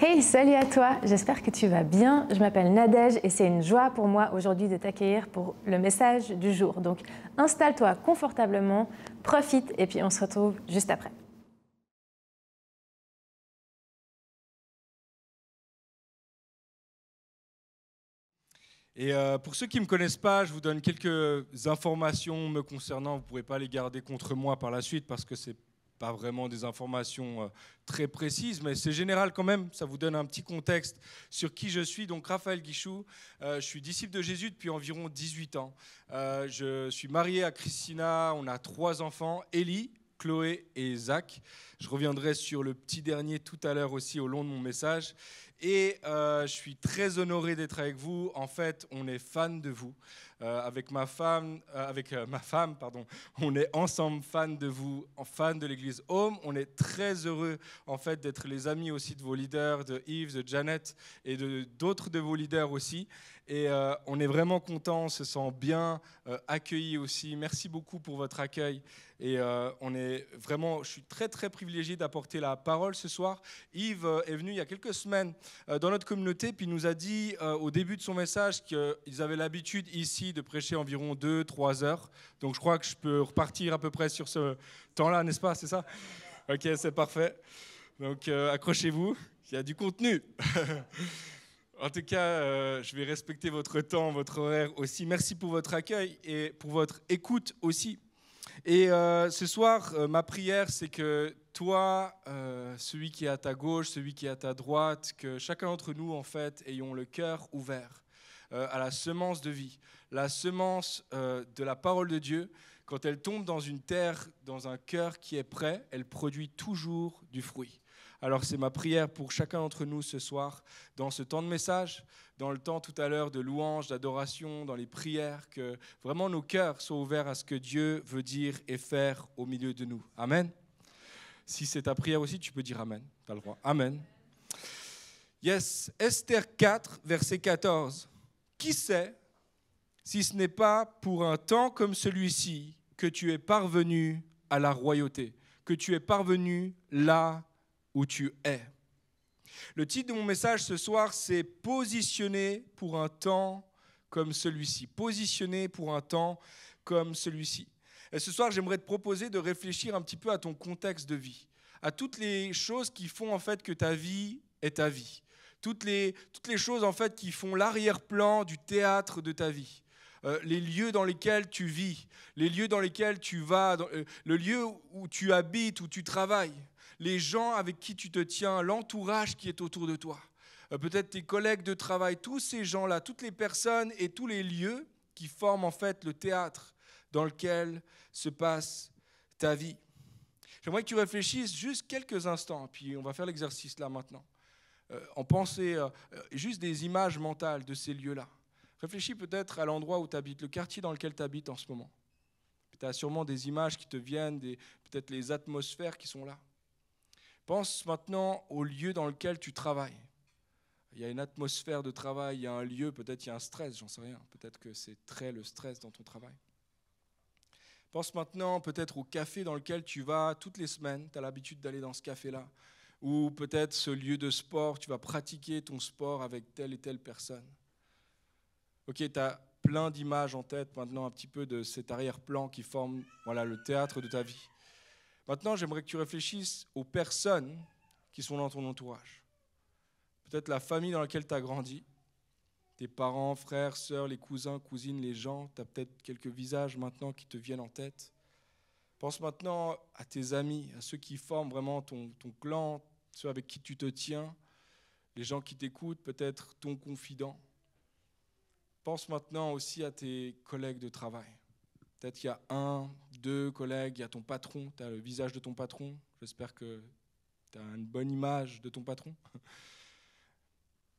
Hey, salut à toi, j'espère que tu vas bien. Je m'appelle Nadège et c'est une joie pour moi aujourd'hui de t'accueillir pour le message du jour. Donc installe-toi confortablement, profite et puis on se retrouve juste après. Et pour ceux qui ne me connaissent pas, je vous donne quelques informations me concernant. Vous ne pourrez pas les garder contre moi par la suite parce que ce n'est pas vraiment des informations très précises, mais c'est général quand même. Ça vous donne un petit contexte sur qui je suis. Donc Raphaël Guichou, je suis disciple de Jésus depuis environ 18 ans. Je suis marié à Christina, on a 3 enfants, Élie, Chloé et Zach. Je reviendrai sur le petit dernier tout à l'heure aussi au long de mon message. Et je suis très honoré d'être avec vous. En fait, on est fan de vous. Avec ma femme, on est ensemble fans de vous, fans de l'église Home. On est très heureux en fait d'être les amis aussi de vos leaders, de Yves, de Janet et d'autres de vos leaders aussi. Et on est vraiment contents, on se sent bien accueillis aussi. Merci beaucoup pour votre accueil. Et je suis très très privilégié d'apporter la parole ce soir. Yves est venu il y a quelques semaines dans notre communauté, puis il nous a dit au début de son message qu'ils avaient l'habitude ici de prêcher environ 2-3 heures. Donc je crois que je peux repartir à peu près sur ce temps-là, n'est-ce pas? C'est ça? Ok, c'est parfait. Donc accrochez-vous, il y a du contenu. En tout cas, je vais respecter votre temps, votre horaire aussi. Merci pour votre accueil et pour votre écoute aussi. Et ce soir, ma prière, c'est que toi, celui qui est à ta gauche, celui qui est à ta droite, que chacun d'entre nous, en fait, ayons le cœur ouvert à la semence de vie, la semence de la parole de Dieu. Quand elle tombe dans une terre, dans un cœur qui est prêt, elle produit toujours du fruit. Alors c'est ma prière pour chacun d'entre nous ce soir, dans ce temps de message, dans le temps tout à l'heure de louange, d'adoration, dans les prières, que vraiment nos cœurs soient ouverts à ce que Dieu veut dire et faire au milieu de nous. Amen. Si c'est ta prière aussi, tu peux dire Amen. Tu as le droit. Amen. Yes, Esther 4, verset 14. Qui sait si ce n'est pas pour un temps comme celui-ci que tu es parvenu à la royauté, que tu es parvenu là où tu es. Le titre de mon message ce soir, c'est « Positionner pour un temps comme celui-ci ». Positionner pour un temps comme celui-ci. Et ce soir, j'aimerais te proposer de réfléchir un petit peu à ton contexte de vie, à toutes les choses qui font en fait que ta vie est ta vie, toutes les choses en fait qui font l'arrière-plan du théâtre de ta vie. Les lieux dans lesquels tu vis, les lieux dans lesquels tu vas, le lieu où tu habites, où tu travailles, les gens avec qui tu te tiens, l'entourage qui est autour de toi, peut-être tes collègues de travail, tous ces gens-là, toutes les personnes et tous les lieux qui forment en fait le théâtre dans lequel se passe ta vie. J'aimerais que tu réfléchisses juste quelques instants, puis on va faire l'exercice là maintenant, en penser juste des images mentales de ces lieux-là. Réfléchis peut-être à l'endroit où tu habites, le quartier dans lequel tu habites en ce moment. Tu as sûrement des images qui te viennent, peut-être les atmosphères qui sont là. Pense maintenant au lieu dans lequel tu travailles. Il y a une atmosphère de travail, il y a un lieu, peut-être il y a un stress, j'en sais rien. Peut-être que c'est très le stress dans ton travail. Pense maintenant peut-être au café dans lequel tu vas toutes les semaines, tu as l'habitude d'aller dans ce café-là. Ou peut-être ce lieu de sport, tu vas pratiquer ton sport avec telle et telle personne. Ok, tu as plein d'images en tête maintenant un petit peu de cet arrière-plan qui forme le théâtre de ta vie. Maintenant, j'aimerais que tu réfléchisses aux personnes qui sont dans ton entourage. Peut-être la famille dans laquelle tu as grandi, tes parents, frères, sœurs, les cousins, cousines, les gens. Tu as peut-être quelques visages maintenant qui te viennent en tête. Pense maintenant à tes amis, à ceux qui forment vraiment ton clan, ceux avec qui tu te tiens, les gens qui t'écoutent, peut-être ton confident. Pense maintenant aussi à tes collègues de travail. Peut-être qu'il y a 1, 2 collègues, il y a ton patron, tu as le visage de ton patron. J'espère que tu as une bonne image de ton patron.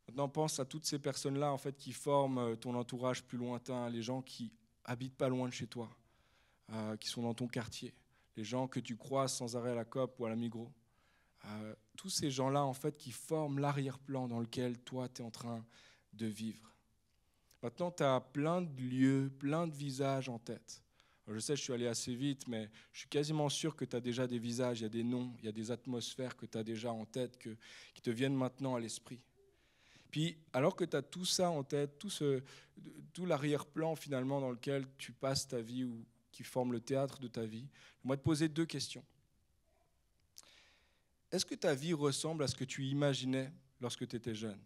Maintenant, pense à toutes ces personnes-là en fait, qui forment ton entourage plus lointain, les gens qui habitent pas loin de chez toi, qui sont dans ton quartier, les gens que tu croises sans arrêt à la Coop ou à la Migros. Tous ces gens-là en fait, qui forment l'arrière-plan dans lequel toi, tu es en train de vivre. Maintenant, tu as plein de lieux, plein de visages en tête. Je sais, je suis allé assez vite, mais je suis quasiment sûr que tu as déjà des visages, il y a des noms, il y a des atmosphères que tu as déjà en tête, qui te viennent maintenant à l'esprit. Puis, alors que tu as tout ça en tête, tout l'arrière-plan finalement dans lequel tu passes ta vie ou qui forme le théâtre de ta vie, j'aimerais te poser 2 questions. Est-ce que ta vie ressemble à ce que tu imaginais lorsque tu étais jeune?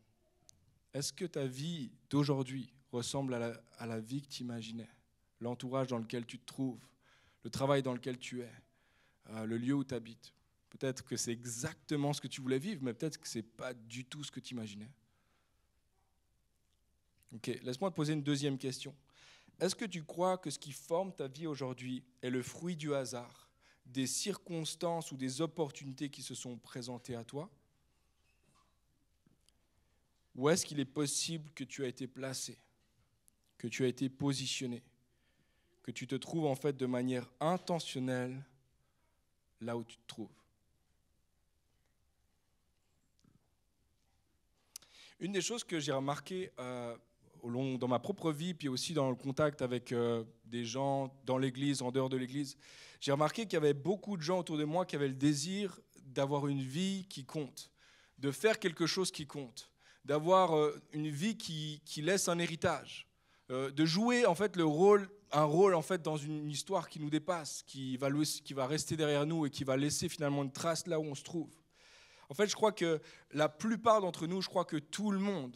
Est-ce que ta vie d'aujourd'hui ressemble à la vie que tu imaginais? L'entourage dans lequel tu te trouves, le travail dans lequel tu es, le lieu où tu habites. Peut-être que c'est exactement ce que tu voulais vivre, mais peut-être que ce n'est pas du tout ce que tu imaginais. Ok, laisse-moi te poser une 2e question. Est-ce que tu crois que ce qui forme ta vie aujourd'hui est le fruit du hasard, des circonstances ou des opportunités qui se sont présentées à toi? Ou est-ce qu'il est possible que tu as été placé, que tu as été positionné, que tu te trouves en fait de manière intentionnelle là où tu te trouves? Une des choses que j'ai remarqué dans ma propre vie, puis aussi dans le contact avec des gens dans l'église, en dehors de l'église, j'ai remarqué qu'il y avait beaucoup de gens autour de moi qui avaient le désir d'avoir une vie qui compte, de faire quelque chose qui compte, d'avoir une vie qui laisse un héritage, de jouer en fait un rôle en fait dans une histoire qui nous dépasse, qui va rester derrière nous et qui va laisser finalement une trace là où on se trouve. En fait, je crois que la plupart d'entre nous, je crois que tout le monde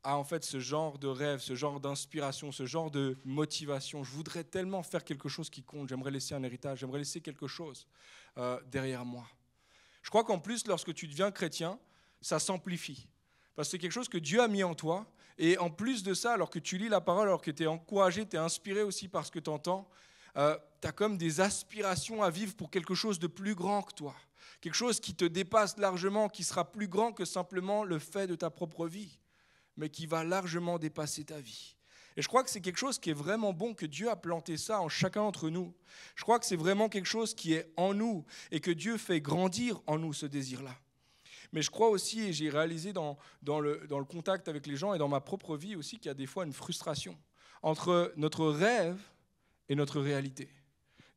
a en fait ce genre de rêve, ce genre d'inspiration, ce genre de motivation. Je voudrais tellement faire quelque chose qui compte, j'aimerais laisser un héritage, j'aimerais laisser quelque chose derrière moi. Je crois qu'en plus, lorsque tu deviens chrétien, ça s'amplifie. Parce que c'est quelque chose que Dieu a mis en toi. Et en plus de ça, alors que tu lis la parole, alors que tu es encouragé, tu es inspiré aussi par ce que tu entends, tu as comme des aspirations à vivre pour quelque chose de plus grand que toi. Quelque chose qui te dépasse largement, qui sera plus grand que simplement le fait de ta propre vie, mais qui va largement dépasser ta vie. Et je crois que c'est quelque chose qui est vraiment bon, que Dieu a planté ça en chacun d'entre nous. Je crois que c'est vraiment quelque chose qui est en nous et que Dieu fait grandir en nous ce désir-là. Mais je crois aussi, et j'ai réalisé dans le contact avec les gens et dans ma propre vie aussi, qu'il y a des fois une frustration entre notre rêve et notre réalité.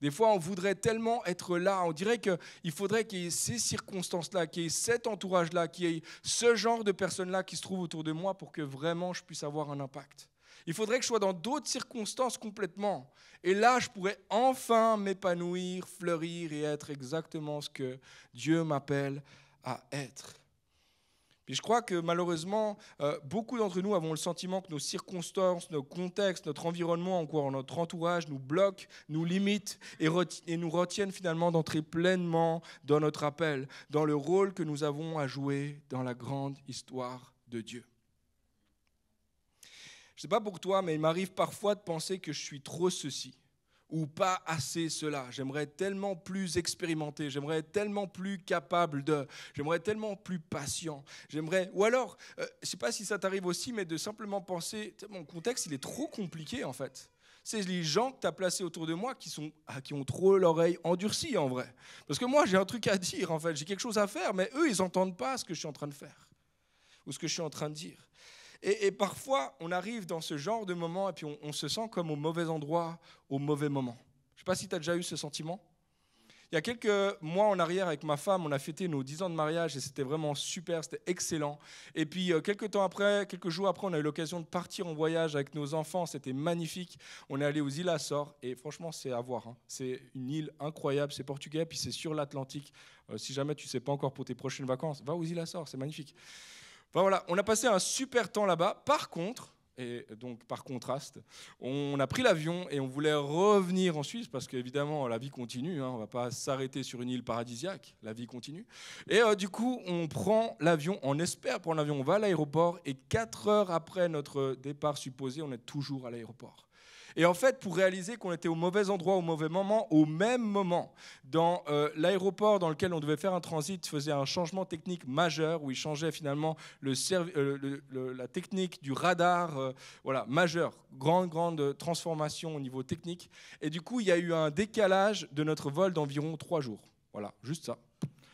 Des fois, on voudrait tellement être là, on dirait qu'il faudrait qu'il y ait ces circonstances-là, qu'il y ait cet entourage-là, qu'il y ait ce genre de personnes-là qui se trouvent autour de moi pour que vraiment je puisse avoir un impact. Il faudrait que je sois dans d'autres circonstances complètement. Et là, je pourrais enfin m'épanouir, fleurir et être exactement ce que Dieu m'appelle à être. Puis je crois que malheureusement, beaucoup d'entre nous avons le sentiment que nos circonstances, nos contextes, notre environnement, encore notre entourage nous bloquent, nous limitent et nous retiennent finalement d'entrer pleinement dans notre appel, dans le rôle que nous avons à jouer dans la grande histoire de Dieu. Je ne sais pas pour toi, mais il m'arrive parfois de penser que je suis trop ceci ou pas assez cela. J'aimerais être tellement plus expérimenté, j'aimerais être tellement plus capable j'aimerais être tellement plus patient. Ou alors, je ne sais pas si ça t'arrive aussi, mais de simplement penser, mon contexte, il est trop compliqué en fait. C'est les gens que tu as placés autour de moi qui ont trop l'oreille endurcie en vrai. Parce que moi, j'ai un truc à dire en fait, j'ai quelque chose à faire, mais eux, ils n'entendent pas ce que je suis en train de faire ou ce que je suis en train de dire. Et parfois, on arrive dans ce genre de moment et puis on se sent comme au mauvais endroit, au mauvais moment. Je ne sais pas si tu as déjà eu ce sentiment. Il y a quelques mois en arrière, avec ma femme, on a fêté nos 10 ans de mariage et c'était vraiment super, c'était excellent. Et puis, quelques jours après, on a eu l'occasion de partir en voyage avec nos enfants. C'était magnifique. On est allé aux îles Açores et franchement, c'est à voir. C'est une île incroyable, c'est portugais, puis c'est sur l'Atlantique. Si jamais tu ne sais pas encore pour tes prochaines vacances, va aux îles Açores, c'est magnifique. Enfin, voilà, on a passé un super temps là-bas. Par contre, et donc par contraste, on a pris l'avion et on voulait revenir en Suisse parce qu'évidemment la vie continue, on ne va pas s'arrêter sur une île paradisiaque, la vie continue. Et du coup, on prend l'avion, on espère prendre l'avion, on va à l'aéroport et 4 heures après notre départ supposé, on est toujours à l'aéroport. Et en fait, pour réaliser qu'on était au mauvais endroit, au mauvais moment, au même moment, dans l'aéroport dans lequel on devait faire un transit, faisait un changement technique majeur, où il changeait finalement la technique du radar, majeur, grande transformation au niveau technique. Et du coup, il y a eu un décalage de notre vol d'environ 3 jours. Voilà, juste ça.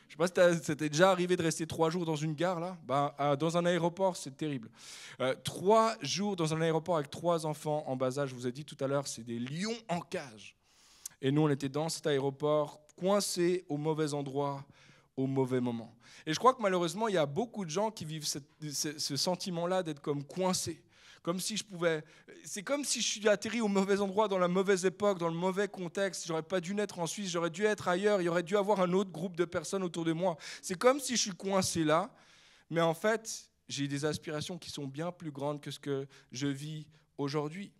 Je ne sais pas si c'était déjà arrivé de rester 3 jours dans une gare, là. Dans un aéroport, c'est terrible. 3 jours dans un aéroport avec 3 enfants en bas âge, je vous ai dit tout à l'heure, c'est des lions en cage. Et nous, on était dans cet aéroport, coincés au mauvais endroit, au mauvais moment. Et je crois que malheureusement, il y a beaucoup de gens qui vivent ce sentiment-là d'être comme coincés. Comme si c'est comme si je suis atterri au mauvais endroit, dans la mauvaise époque, dans le mauvais contexte. J'aurais pas dû naître en Suisse, j'aurais dû être ailleurs, il y aurait dû avoir un autre groupe de personnes autour de moi. C'est comme si je suis coincé là, mais en fait, j'ai des aspirations qui sont bien plus grandes que ce que je vis aujourd'hui.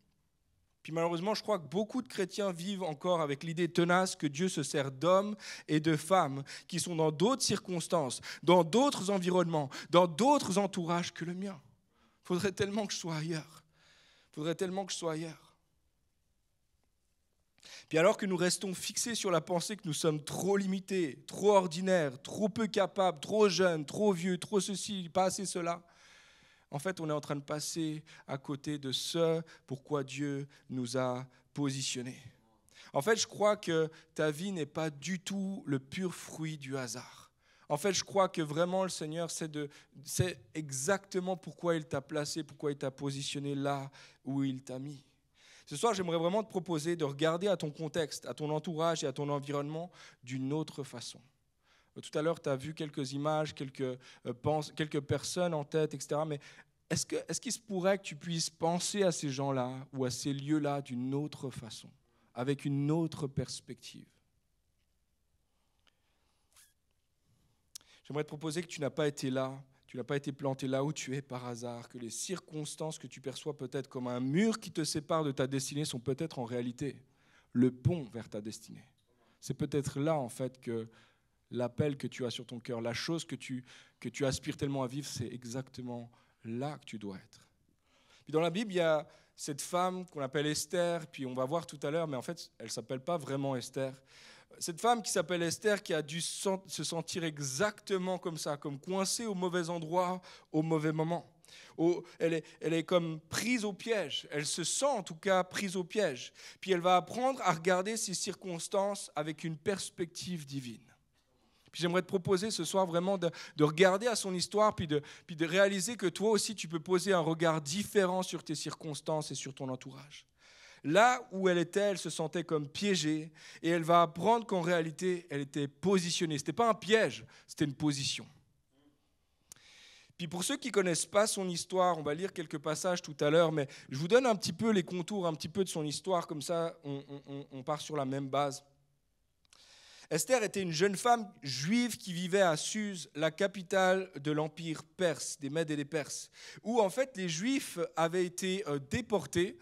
Puis malheureusement, je crois que beaucoup de chrétiens vivent encore avec l'idée tenace que Dieu se sert d'hommes et de femmes qui sont dans d'autres circonstances, dans d'autres environnements, dans d'autres entourages que le mien. Il faudrait tellement que je sois ailleurs. Il faudrait tellement que je sois ailleurs. Puis alors que nous restons fixés sur la pensée que nous sommes trop limités, trop ordinaires, trop peu capables, trop jeunes, trop vieux, trop ceci, pas assez cela, en fait, on est en train de passer à côté de ce pourquoi Dieu nous a positionnés. En fait, je crois que ta vie n'est pas du tout le pur fruit du hasard. En fait, je crois que vraiment le Seigneur sait exactement pourquoi il t'a placé, pourquoi il t'a positionné là où il t'a mis. Ce soir, j'aimerais vraiment te proposer de regarder à ton contexte, à ton entourage et à ton environnement d'une autre façon. Tout à l'heure, tu as vu quelques images, quelques personnes en tête, etc. Mais est-ce qu'il se pourrait que tu puisses penser à ces gens-là ou à ces lieux-là d'une autre façon, avec une autre perspective? J'aimerais te proposer que tu n'as pas été là, tu n'as pas été planté là où tu es par hasard, que les circonstances que tu perçois peut-être comme un mur qui te sépare de ta destinée sont peut-être en réalité le pont vers ta destinée. C'est peut-être là, en fait, que l'appel que tu as sur ton cœur, la chose que tu aspires tellement à vivre, c'est exactement là que tu dois être. Puis dans la Bible, il y a cette femme qu'on appelle Esther, puis on va voir tout à l'heure, mais en fait, elle ne s'appelle pas vraiment Esther. Cette femme qui s'appelle Esther, qui a dû se sentir exactement comme ça, comme coincée au mauvais endroit, au mauvais moment. Elle est comme prise au piège. Elle se sent en tout cas prise au piège. Puis elle va apprendre à regarder ces circonstances avec une perspective divine. Puis j'aimerais te proposer ce soir vraiment de regarder à son histoire, puis de réaliser que toi aussi tu peux poser un regard différent sur tes circonstances et sur ton entourage. Là où elle était, elle se sentait comme piégée, et elle va apprendre qu'en réalité, elle était positionnée. Ce n'était pas un piège, c'était une position. Puis pour ceux qui ne connaissent pas son histoire, on va lire quelques passages tout à l'heure, mais je vous donne un petit peu les contours, un petit peu de son histoire, comme ça on part sur la même base. Esther était une jeune femme juive qui vivait à Suse, la capitale de l'empire perse, des Mèdes et des Perses, où en fait les Juifs avaient été déportés,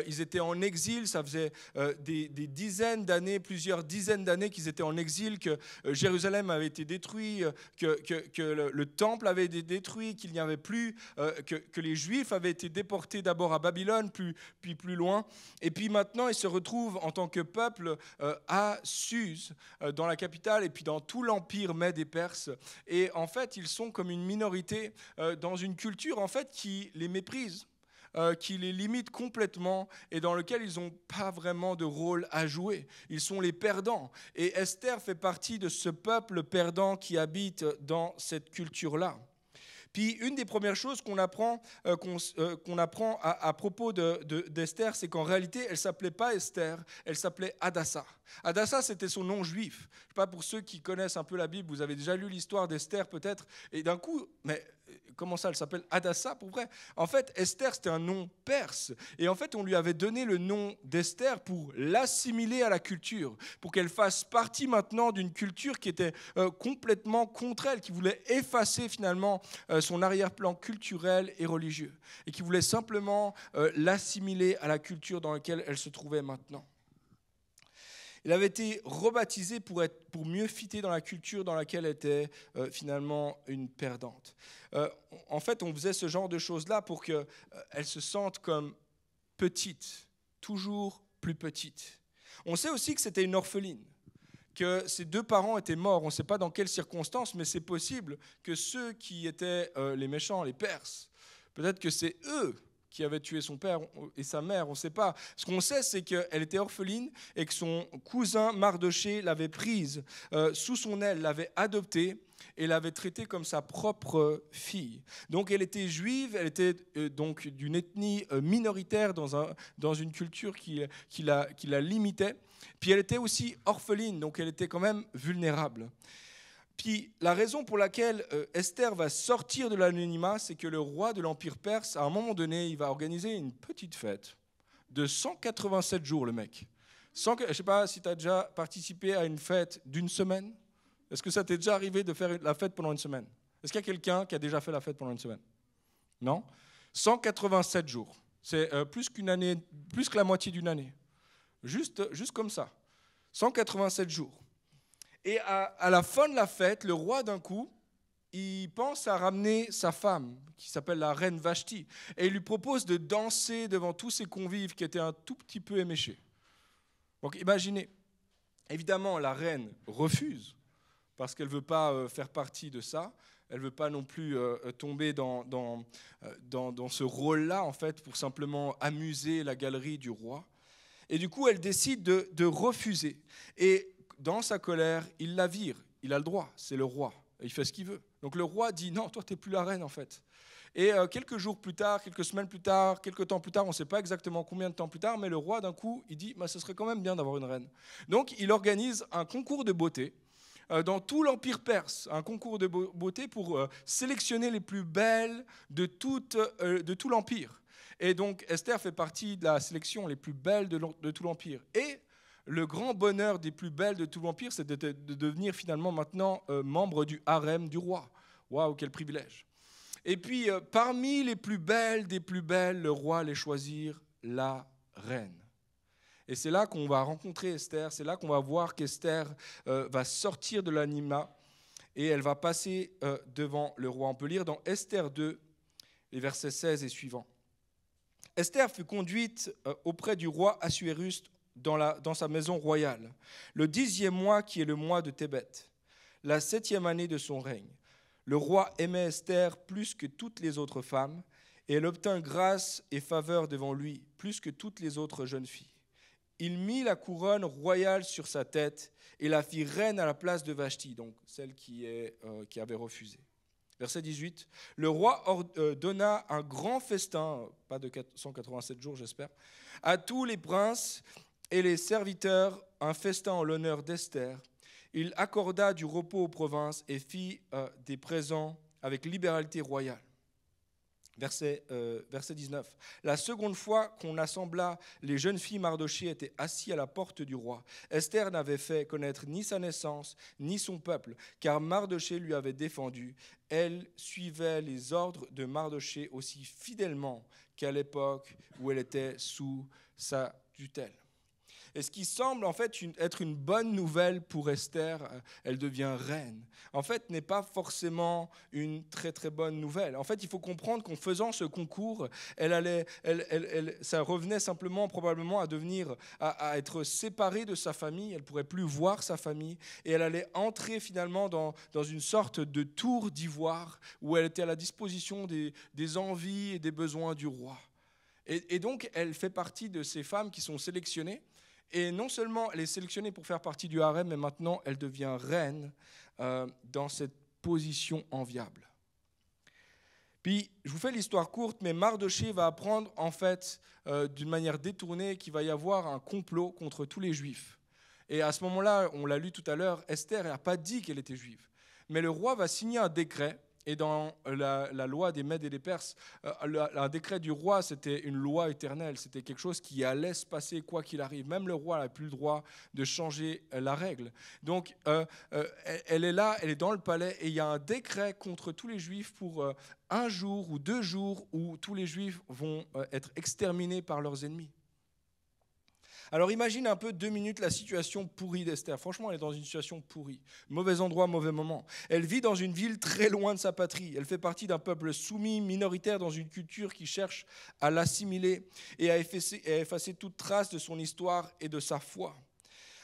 ils étaient en exil, ça faisait des dizaines d'années, plusieurs dizaines d'années qu'ils étaient en exil, que Jérusalem avait été détruit, que le temple avait été détruit, qu'il n'y avait plus, que les Juifs avaient été déportés d'abord à Babylone, puis plus loin, et puis maintenant ils se retrouvent en tant que peuple à Suse, dans la capitale et puis dans tout l'empire Mède et Perse. Et en fait, ils sont comme une minorité dans une culture en fait qui les méprise, qui les limite complètement et dans lequel ils n'ont pas vraiment de rôle à jouer. Ils sont les perdants. Et Esther fait partie de ce peuple perdant qui habite dans cette culture-là. Puis une des premières choses qu'on apprend à propos d'Esther, c'est qu'en réalité, elle ne s'appelait pas Esther, elle s'appelait Hadassa. Hadassa, c'était son nom juif. Je sais pas, pour ceux qui connaissent un peu la Bible, vous avez déjà lu l'histoire d'Esther peut-être, et d'un coup, mais comment ça, elle s'appelle Hadassa pour vrai? En fait, Esther, c'était un nom perse. Et en fait, on lui avait donné le nom d'Esther pour l'assimiler à la culture, pour qu'elle fasse partie maintenant d'une culture qui était complètement contre elle, qui voulait effacer finalement son arrière-plan culturel et religieux, et qui voulait simplement l'assimiler à la culture dans laquelle elle se trouvait maintenant. Elle avait été rebaptisée pour mieux fitter dans la culture dans laquelle elle était finalement une perdante. En fait, on faisait ce genre de choses-là pour qu'elle se sente comme petite, toujours plus petite. On sait aussi que c'était une orpheline, que ses deux parents étaient morts. On ne sait pas dans quelles circonstances, mais c'est possible que ceux qui étaient les méchants, les Perses, peut-être que c'est eux qui avait tué son père et sa mère, on ne sait pas. Ce qu'on sait, c'est qu'elle était orpheline et que son cousin Mardochée l'avait prise sous son aile, l'avait adoptée et l'avait traitée comme sa propre fille. Donc elle était juive, elle était donc d'une ethnie minoritaire dans une culture qui la limitait. Puis elle était aussi orpheline, donc elle était quand même vulnérable. Puis la raison pour laquelle Esther va sortir de l'anonymat, c'est que le roi de l'Empire perse, à un moment donné, il va organiser une petite fête de 187 jours, le mec. Je ne sais pas si tu as déjà participé à une fête d'une semaine. Est-ce que ça t'est déjà arrivé de faire la fête pendant une semaine? Est-ce qu'il y a quelqu'un qui a déjà fait la fête pendant une semaine? Non? 187 jours. C'est plus qu'une année, plus que la moitié d'une année. Juste comme ça. 187 jours. Et à la fin de la fête, le roi, d'un coup, il pense à ramener sa femme, qui s'appelle la reine Vashti, et il lui propose de danser devant tous ses convives qui étaient un tout petit peu éméchés. Donc imaginez, évidemment, la reine refuse, parce qu'elle ne veut pas faire partie de ça. Elle ne veut pas non plus tomber dans ce rôle-là, en fait, pour simplement amuser la galerie du roi. Et du coup, elle décide de refuser. Et dans sa colère, il la vire. Il a le droit, c'est le roi. Il fait ce qu'il veut. Donc le roi dit, non, toi, tu n'es plus la reine, en fait. Et quelques jours plus tard, quelques semaines plus tard, quelques temps plus tard, on ne sait pas exactement combien de temps plus tard, mais le roi, d'un coup, il dit, ce serait quand même bien d'avoir une reine. Donc il organise un concours de beauté dans tout l'Empire perse, un concours de beauté pour sélectionner les plus belles de tout l'Empire. Et donc Esther fait partie de la sélection les plus belles de tout l'Empire. Et le grand bonheur des plus belles de tout l'Empire, c'est de devenir finalement maintenant membre du harem du roi. Waouh, quel privilège. Et puis, parmi les plus belles des plus belles, le roi allait choisir la reine. Et c'est là qu'on va rencontrer Esther, c'est là qu'on va voir qu'Esther va sortir de l'anonymat et elle va passer devant le roi. On peut lire dans Esther 2, les versets 16 et suivants. Esther fut conduite auprès du roi Assuérus dans sa maison royale, le 10e mois qui est le mois de Tébet, la 7e année de son règne. Le roi aimait Esther plus que toutes les autres femmes, et elle obtint grâce et faveur devant lui, plus que toutes les autres jeunes filles. Il mit la couronne royale sur sa tête et la fit reine à la place de Vashti, donc celle qui avait refusé. Verset 18, le roi donna un grand festin, pas de 187 jours j'espère, à tous les princes et les serviteurs, un festin en l'honneur d'Esther. Il accorda du repos aux provinces et fit des présents avec libéralité royale. Verset 19. La seconde fois qu'on assembla les jeunes filles, Mardochée était assis à la porte du roi. Esther n'avait fait connaître ni sa naissance, ni son peuple, car Mardochée lui avait défendu. Elle suivait les ordres de Mardochée aussi fidèlement qu'à l'époque où elle était sous sa tutelle. Et ce qui semble en fait être une bonne nouvelle pour Esther, elle devient reine, en fait n'est pas forcément une très très bonne nouvelle. En fait, il faut comprendre qu'en faisant ce concours, ça revenait simplement probablement à être séparée de sa famille, elle ne pourrait plus voir sa famille, et elle allait entrer finalement dans une sorte de tour d'ivoire où elle était à la disposition des envies et des besoins du roi. Et donc, elle fait partie de ces femmes qui sont sélectionnées. Et non seulement elle est sélectionnée pour faire partie du harem, mais maintenant elle devient reine dans cette position enviable. Puis, je vous fais l'histoire courte, mais Mardochée va apprendre en fait d'une manière détournée qu'il va y avoir un complot contre tous les Juifs. Et à ce moment-là, on l'a lu tout à l'heure, Esther n'a pas dit qu'elle était juive. Mais le roi va signer un décret. Et dans la loi des Mèdes et des Perses, un décret du roi, c'était une loi éternelle. C'était quelque chose qui allait se passer quoi qu'il arrive. Même le roi n'a plus le droit de changer la règle. Donc, elle est là, elle est dans le palais, et il y a un décret contre tous les Juifs pour un jour ou 2 jours où tous les Juifs vont être exterminés par leurs ennemis. Alors imagine un peu 2 minutes la situation pourrie d'Esther. Franchement, elle est dans une situation pourrie. Mauvais endroit, mauvais moment. Elle vit dans une ville très loin de sa patrie. Elle fait partie d'un peuple soumis, minoritaire, dans une culture qui cherche à l'assimiler et à effacer toute trace de son histoire et de sa foi.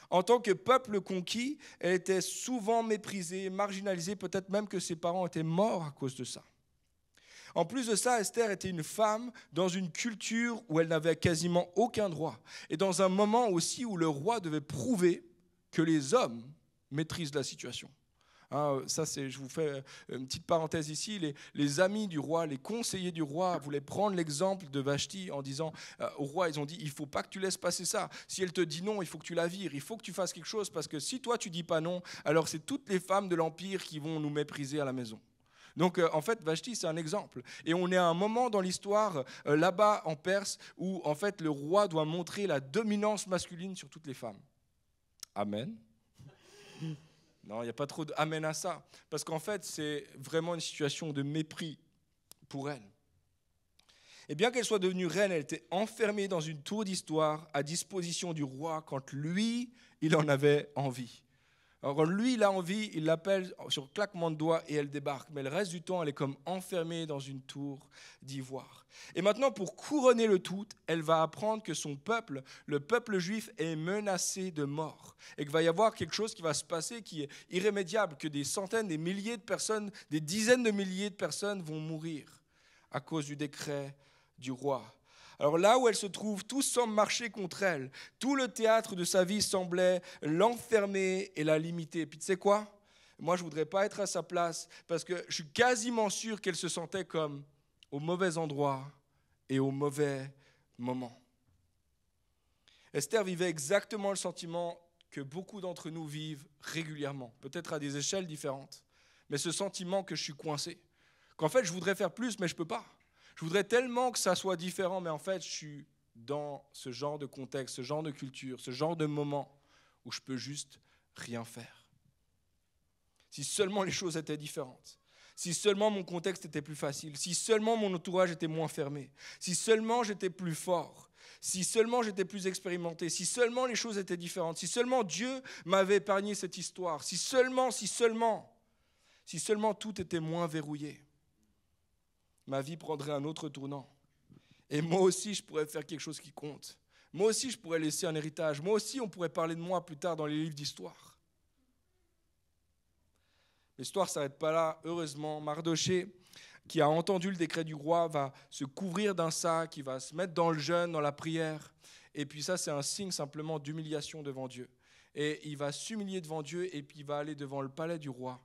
En tant que peuple conquis, elle était souvent méprisée, marginalisée, peut-être même que ses parents étaient morts à cause de ça. En plus de ça, Esther était une femme dans une culture où elle n'avait quasiment aucun droit. Et dans un moment aussi où le roi devait prouver que les hommes maîtrisent la situation. Ça, je vous fais une petite parenthèse ici. Les amis du roi, les conseillers du roi voulaient prendre l'exemple de Vashti en disant au roi, ils ont dit, il ne faut pas que tu laisses passer ça. Si elle te dit non, il faut que tu la vires. Il faut que tu fasses quelque chose parce que si toi, tu ne dis pas non, alors c'est toutes les femmes de l'Empire qui vont nous mépriser à la maison. Donc en fait, Vashti, c'est un exemple. Et on est à un moment dans l'histoire, là-bas en Perse, où en fait le roi doit montrer la dominance masculine sur toutes les femmes. Amen. Non, il n'y a pas trop d'amen à ça. Parce qu'en fait, c'est vraiment une situation de mépris pour elle. Et bien qu'elle soit devenue reine, elle était enfermée dans une tour d'histoire à disposition du roi quand lui, il en avait envie. Alors quand lui, il a envie, il l'appelle sur claquement de doigts et elle débarque. Mais le reste du temps, elle est comme enfermée dans une tour d'ivoire. Et maintenant, pour couronner le tout, elle va apprendre que son peuple, le peuple juif, est menacé de mort. Et qu'il va y avoir quelque chose qui va se passer qui est irrémédiable, que des centaines, des milliers de personnes, des dizaines de milliers de personnes vont mourir à cause du décret du roi. Alors là où elle se trouve, tout semble marcher contre elle. Tout le théâtre de sa vie semblait l'enfermer et la limiter. Et puis tu sais quoi ? Moi, je ne voudrais pas être à sa place parce que je suis quasiment sûr qu'elle se sentait comme au mauvais endroit et au mauvais moment. Esther vivait exactement le sentiment que beaucoup d'entre nous vivent régulièrement, peut-être à des échelles différentes, mais ce sentiment que je suis coincé, qu'en fait je voudrais faire plus mais je ne peux pas. Je voudrais tellement que ça soit différent, mais en fait, je suis dans ce genre de contexte, ce genre de culture, ce genre de moment où je peux juste rien faire. Si seulement les choses étaient différentes, si seulement mon contexte était plus facile, si seulement mon entourage était moins fermé, si seulement j'étais plus fort, si seulement j'étais plus expérimenté, si seulement les choses étaient différentes, si seulement Dieu m'avait épargné cette histoire, si seulement tout était moins verrouillé. Ma vie prendrait un autre tournant. Et moi aussi, je pourrais faire quelque chose qui compte. Moi aussi, je pourrais laisser un héritage. Moi aussi, on pourrait parler de moi plus tard dans les livres d'histoire. L'histoire ne s'arrête pas là. Heureusement, Mardoché, qui a entendu le décret du roi, va se couvrir d'un sac, il va se mettre dans le jeûne, dans la prière. Et puis ça, c'est un signe simplement d'humiliation devant Dieu. Et il va s'humilier devant Dieu et puis il va aller devant le palais du roi.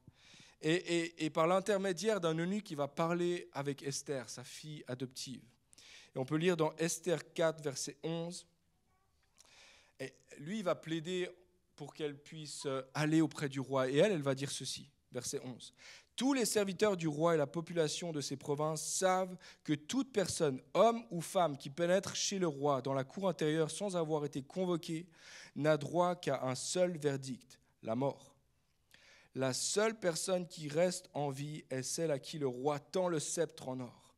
Et par l'intermédiaire d'un eunuque qui va parler avec Esther, sa fille adoptive. Et on peut lire dans Esther 4, verset 11. Et lui, il va plaider pour qu'elle puisse aller auprès du roi. Et elle va dire ceci, verset 11. « Tous les serviteurs du roi et la population de ces provinces savent que toute personne, homme ou femme, qui pénètre chez le roi dans la cour intérieure sans avoir été convoquée, n'a droit qu'à un seul verdict, la mort. La seule personne qui reste en vie est celle à qui le roi tend le sceptre en or.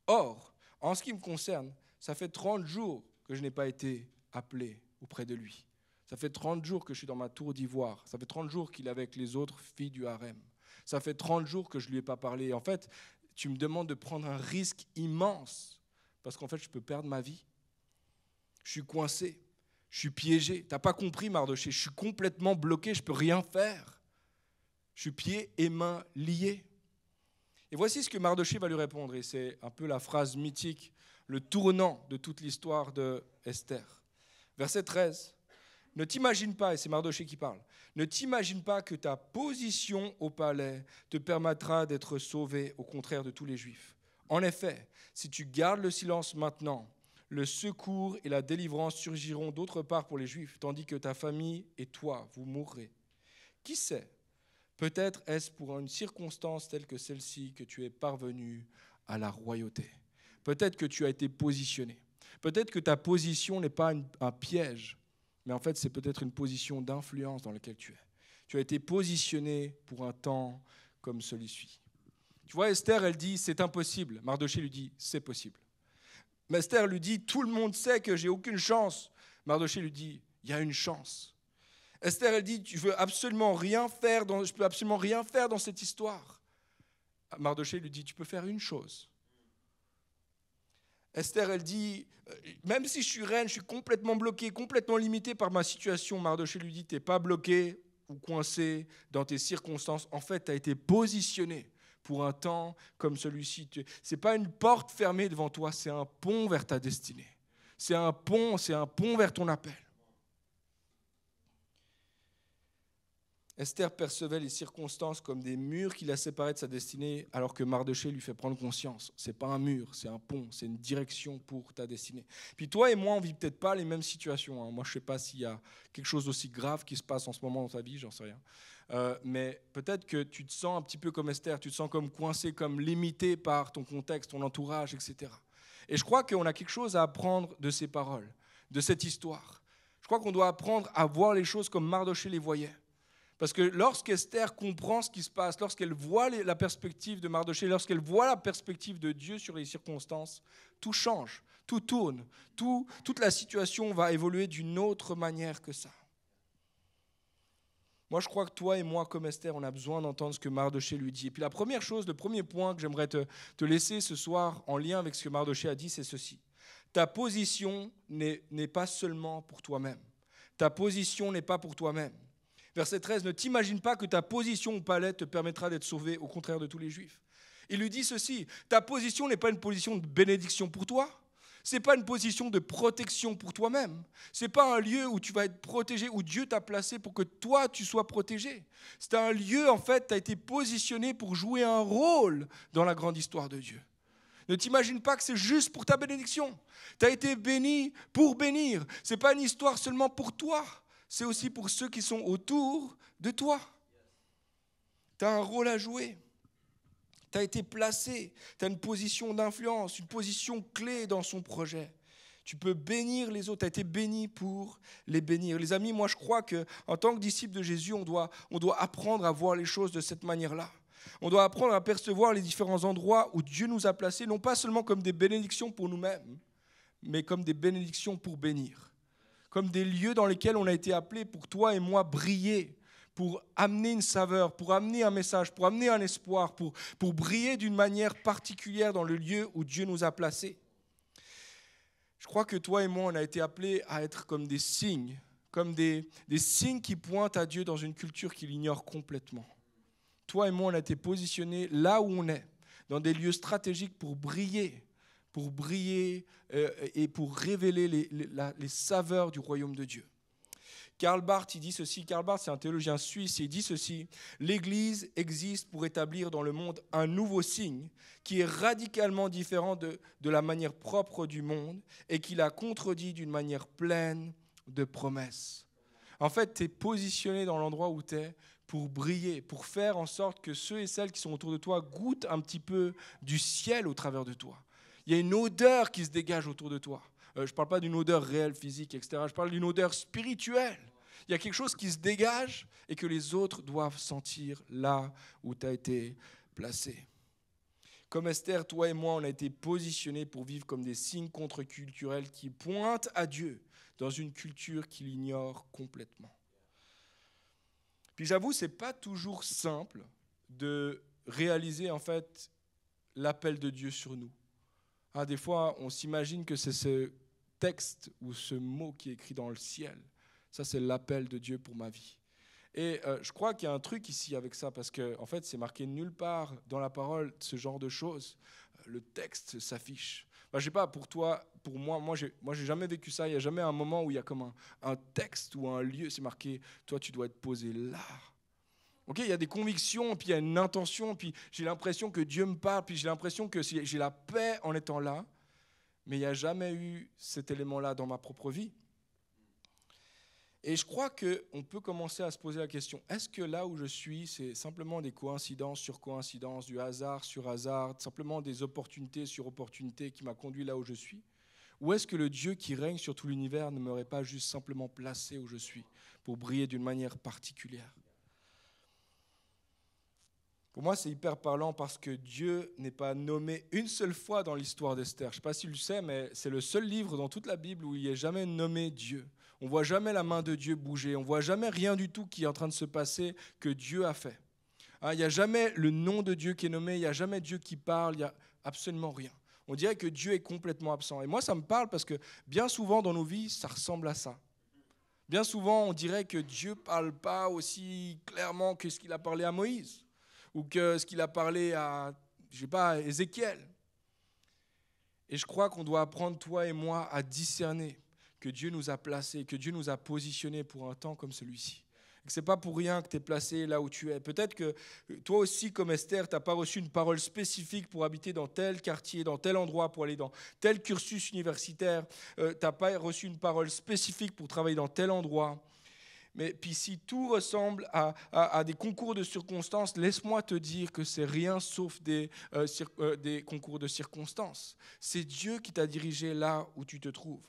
Or, en ce qui me concerne, ça fait 30 jours que je n'ai pas été appelé auprès de lui. Ça fait 30 jours que je suis dans ma tour d'ivoire. Ça fait 30 jours qu'il est avec les autres filles du harem. Ça fait 30 jours que je ne lui ai pas parlé. En fait, tu me demandes de prendre un risque immense parce qu'en fait, je peux perdre ma vie. Je suis coincé, je suis piégé. Tu n'as pas compris, Mardoché, je suis complètement bloqué, je ne peux rien faire. Je suis pieds et mains liés. Et voici ce que Mardoché va lui répondre. Et c'est un peu la phrase mythique, le tournant de toute l'histoire de Esther. Verset 13. Ne t'imagine pas, et c'est Mardoché qui parle, ne t'imagine pas que ta position au palais te permettra d'être sauvé, au contraire de tous les Juifs. En effet, si tu gardes le silence maintenant, le secours et la délivrance surgiront d'autre part pour les Juifs, tandis que ta famille et toi, vous mourrez. Qui sait ? Peut-être est-ce pour une circonstance telle que celle-ci que tu es parvenu à la royauté. Peut-être que tu as été positionné. Peut-être que ta position n'est pas un piège, mais en fait, c'est peut-être une position d'influence dans laquelle tu es. Tu as été positionné pour un temps comme celui-ci. Tu vois, Esther, elle dit, c'est impossible. Mardoché lui dit, c'est possible. Mais Esther lui dit, tout le monde sait que j'ai aucune chance. Mardoché lui dit, il y a une chance. Esther, elle dit, je peux absolument rien faire dans cette histoire. Mardoché lui dit, tu peux faire une chose. Esther, elle dit, même si je suis reine, je suis complètement bloquée, complètement limitée par ma situation. Mardoché lui dit, tu n'es pas bloqué ou coincé dans tes circonstances. En fait, tu as été positionné pour un temps comme celui-ci. Ce n'est pas une porte fermée devant toi, c'est un pont vers ta destinée. C'est un pont vers ton appel. Esther percevait les circonstances comme des murs qui la séparaient de sa destinée, alors que Mardochée lui fait prendre conscience. Ce n'est pas un mur, c'est un pont, c'est une direction pour ta destinée. Puis toi et moi, on ne vit peut-être pas les mêmes situations. Moi, je ne sais pas s'il y a quelque chose d'aussi grave qui se passe en ce moment dans ta vie, j'en sais rien. Mais peut-être que tu te sens un petit peu comme Esther, tu te sens comme coincé, comme limité par ton contexte, ton entourage, etc. Et je crois qu'on a quelque chose à apprendre de ces paroles, de cette histoire. Je crois qu'on doit apprendre à voir les choses comme Mardochée les voyait. Parce que lorsqu'Esther comprend ce qui se passe, lorsqu'elle voit la perspective de Mardochée, lorsqu'elle voit la perspective de Dieu sur les circonstances, tout change, tout tourne, toute la situation va évoluer d'une autre manière que ça. Moi, je crois que toi et moi, comme Esther, on a besoin d'entendre ce que Mardochée lui dit. Et puis la première chose, le premier point que j'aimerais te laisser ce soir en lien avec ce que Mardochée a dit, c'est ceci. Ta position n'est pas seulement pour toi-même. Ta position n'est pas pour toi-même. Verset 13, ne t'imagine pas que ta position au palais te permettra d'être sauvé, au contraire de tous les Juifs. Il lui dit ceci, ta position n'est pas une position de bénédiction pour toi, ce n'est pas une position de protection pour toi-même, ce n'est pas un lieu où tu vas être protégé, où Dieu t'a placé pour que toi tu sois protégé. C'est un lieu, en fait, tu as été positionné pour jouer un rôle dans la grande histoire de Dieu. Ne t'imagine pas que c'est juste pour ta bénédiction. Tu as été béni pour bénir. Ce n'est pas une histoire seulement pour toi. C'est aussi pour ceux qui sont autour de toi. Tu as un rôle à jouer. Tu as été placé. Tu as une position d'influence, une position clé dans son projet. Tu peux bénir les autres. Tu as été béni pour les bénir. Les amis, moi je crois qu'en tant que disciple de Jésus, on doit apprendre à voir les choses de cette manière-là. On doit apprendre à percevoir les différents endroits où Dieu nous a placés, non pas seulement comme des bénédictions pour nous-mêmes, mais comme des bénédictions pour bénir. Comme des lieux dans lesquels on a été appelés pour toi et moi briller, pour amener une saveur, pour amener un message, pour amener un espoir, pour briller d'une manière particulière dans le lieu où Dieu nous a placés. Je crois que toi et moi, on a été appelés à être comme des signes qui pointent à Dieu dans une culture qui l'ignore complètement. Toi et moi, on a été positionnés là où on est, dans des lieux stratégiques pour briller et pour révéler les saveurs du royaume de Dieu. Karl Barth, il dit ceci, Karl Barth, c'est un théologien suisse, il dit ceci, l'Église existe pour établir dans le monde un nouveau signe qui est radicalement différent de la manière propre du monde et qui la contredit d'une manière pleine de promesses. En fait, tu es positionné dans l'endroit où tu es pour briller, pour faire en sorte que ceux et celles qui sont autour de toi goûtent un petit peu du ciel au travers de toi. Il y a une odeur qui se dégage autour de toi. Je ne parle pas d'une odeur réelle, physique, etc. Je parle d'une odeur spirituelle. Il y a quelque chose qui se dégage et que les autres doivent sentir là où tu as été placé. Comme Esther, toi et moi, on a été positionnés pour vivre comme des signes contre-culturels qui pointent à Dieu dans une culture qui l'ignore complètement. Puis j'avoue, ce n'est pas toujours simple de réaliser en fait l'appel de Dieu sur nous. Des fois, on s'imagine que c'est ce texte ou ce mot qui est écrit dans le ciel. Ça, c'est l'appel de Dieu pour ma vie. Et je crois qu'il y a un truc ici avec ça, parce que en fait, c'est marqué nulle part dans la parole ce genre de choses. Le texte s'affiche. Je ne sais pas, pour toi, pour moi, j'ai jamais vécu ça. Il n'y a jamais un moment où il y a comme un texte ou un lieu, c'est marqué, toi, tu dois être posé là. Okay, il y a des convictions, puis il y a une intention, puis j'ai l'impression que Dieu me parle, puis j'ai l'impression que j'ai la paix en étant là, mais il n'y a jamais eu cet élément-là dans ma propre vie. Et je crois qu'on peut commencer à se poser la question, est-ce que là où je suis, c'est simplement des coïncidences sur coïncidences, du hasard sur hasard, simplement des opportunités sur opportunités qui m'a conduit là où je suis? Ou est-ce que le Dieu qui règne sur tout l'univers ne m'aurait pas juste simplement placé où je suis pour briller d'une manière particulière? Pour moi, c'est hyper parlant parce que Dieu n'est pas nommé une seule fois dans l'histoire d'Esther. Je ne sais pas si tu le sais, mais c'est le seul livre dans toute la Bible où il n'est jamais nommé Dieu. On ne voit jamais la main de Dieu bouger. On ne voit jamais rien du tout qui est en train de se passer que Dieu a fait. Il n'y a jamais le nom de Dieu qui est nommé. Il n'y a jamais Dieu qui parle. Il n'y a absolument rien. On dirait que Dieu est complètement absent. Et moi, ça me parle parce que bien souvent dans nos vies, ça ressemble à ça. Bien souvent, on dirait que Dieu ne parle pas aussi clairement que ce qu'il a parlé à Moïse. ou que ce qu'il a parlé à, je sais pas, à Ézéchiel. Et je crois qu'on doit apprendre, toi et moi, à discerner que Dieu nous a placés, que Dieu nous a positionnés pour un temps comme celui-ci. Ce n'est pas pour rien que tu es placé là où tu es. Peut-être que toi aussi, comme Esther, tu n'as pas reçu une parole spécifique pour habiter dans tel quartier, dans tel endroit, pour aller dans tel cursus universitaire. Tu n'as pas reçu une parole spécifique pour travailler dans tel endroit. Mais puis si tout ressemble à des concours de circonstances, laisse-moi te dire que c'est rien sauf des concours de circonstances. C'est Dieu qui t'a dirigé là où tu te trouves.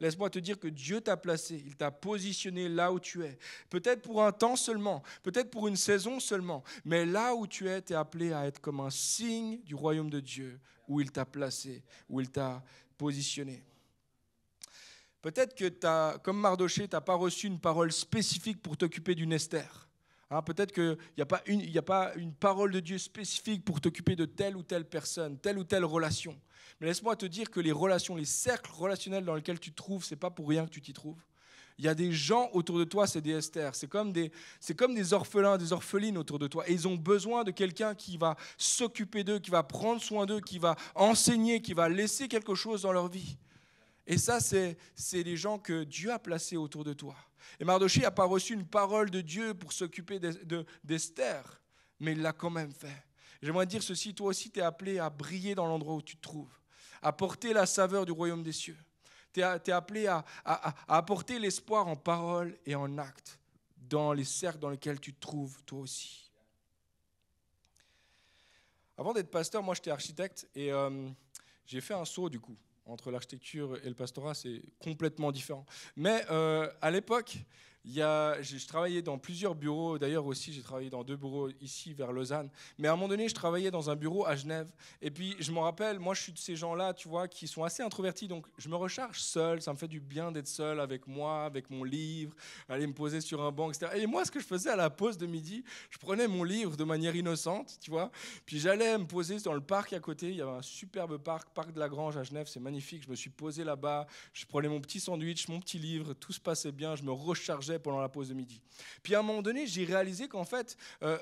Laisse-moi te dire que Dieu t'a placé, il t'a positionné là où tu es. Peut-être pour un temps seulement, peut-être pour une saison seulement, mais là où tu es, tu es appelé à être comme un signe du royaume de Dieu, où il t'a placé, où il t'a positionné. Peut-être que, comme Mardochée, tu n'as pas reçu une parole spécifique pour t'occuper d'une Esther. Peut-être qu'il n'y a pas une parole de Dieu spécifique pour t'occuper de telle ou telle personne, telle ou telle relation. Mais laisse-moi te dire que les relations, les cercles relationnels dans lesquels tu te trouves, ce n'est pas pour rien que tu t'y trouves. Il y a des gens autour de toi, c'est des Esther. C'est comme des orphelins, des orphelines autour de toi. Et ils ont besoin de quelqu'un qui va s'occuper d'eux, qui va prendre soin d'eux, qui va enseigner, qui va laisser quelque chose dans leur vie. Et ça, c'est les gens que Dieu a placés autour de toi. Et Mardochée n'a pas reçu une parole de Dieu pour s'occuper d'Esther, mais il l'a quand même fait. J'aimerais dire ceci, toi aussi, tu es appelé à briller dans l'endroit où tu te trouves, à porter la saveur du royaume des cieux. Tu es appelé à apporter l'espoir en parole et en acte dans les cercles dans lesquels tu te trouves, toi aussi. Avant d'être pasteur, moi, j'étais architecte et j'ai fait un saut, du coup. Entre l'architecture et le pastorat, c'est complètement différent. Mais à l'époque, je travaillais dans plusieurs bureaux. D'ailleurs aussi, j'ai travaillé dans 2 bureaux ici, vers Lausanne. Mais à un moment donné, je travaillais dans un bureau à Genève. Et puis, je me rappelle, moi, je suis de ces gens-là, tu vois, qui sont assez introvertis. Donc, je me recharge seul. Ça me fait du bien d'être seul avec moi, avec mon livre, aller me poser sur un banc, etc. Et moi, ce que je faisais à la pause de midi, je prenais mon livre de manière innocente, tu vois. Puis, j'allais me poser dans le parc à côté. Il y avait un superbe parc de la Grange à Genève. C'est magnifique. Je me suis posé là-bas. Je prenais mon petit sandwich, mon petit livre. Tout se passait bien. Je me rechargeais pendant la pause de midi. Puis à un moment donné, j'ai réalisé qu'en fait,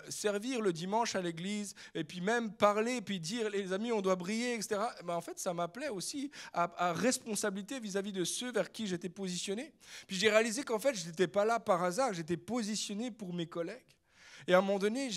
servir le dimanche à l'église, et puis même parler, et puis dire, les amis, on doit briller, etc., ben en fait, ça m'appelait aussi à responsabilité vis-à-vis de ceux vers qui j'étais positionné. Puis j'ai réalisé qu'en fait, je n'étais pas là par hasard, j'étais positionné pour mes collègues. Et à un moment donné,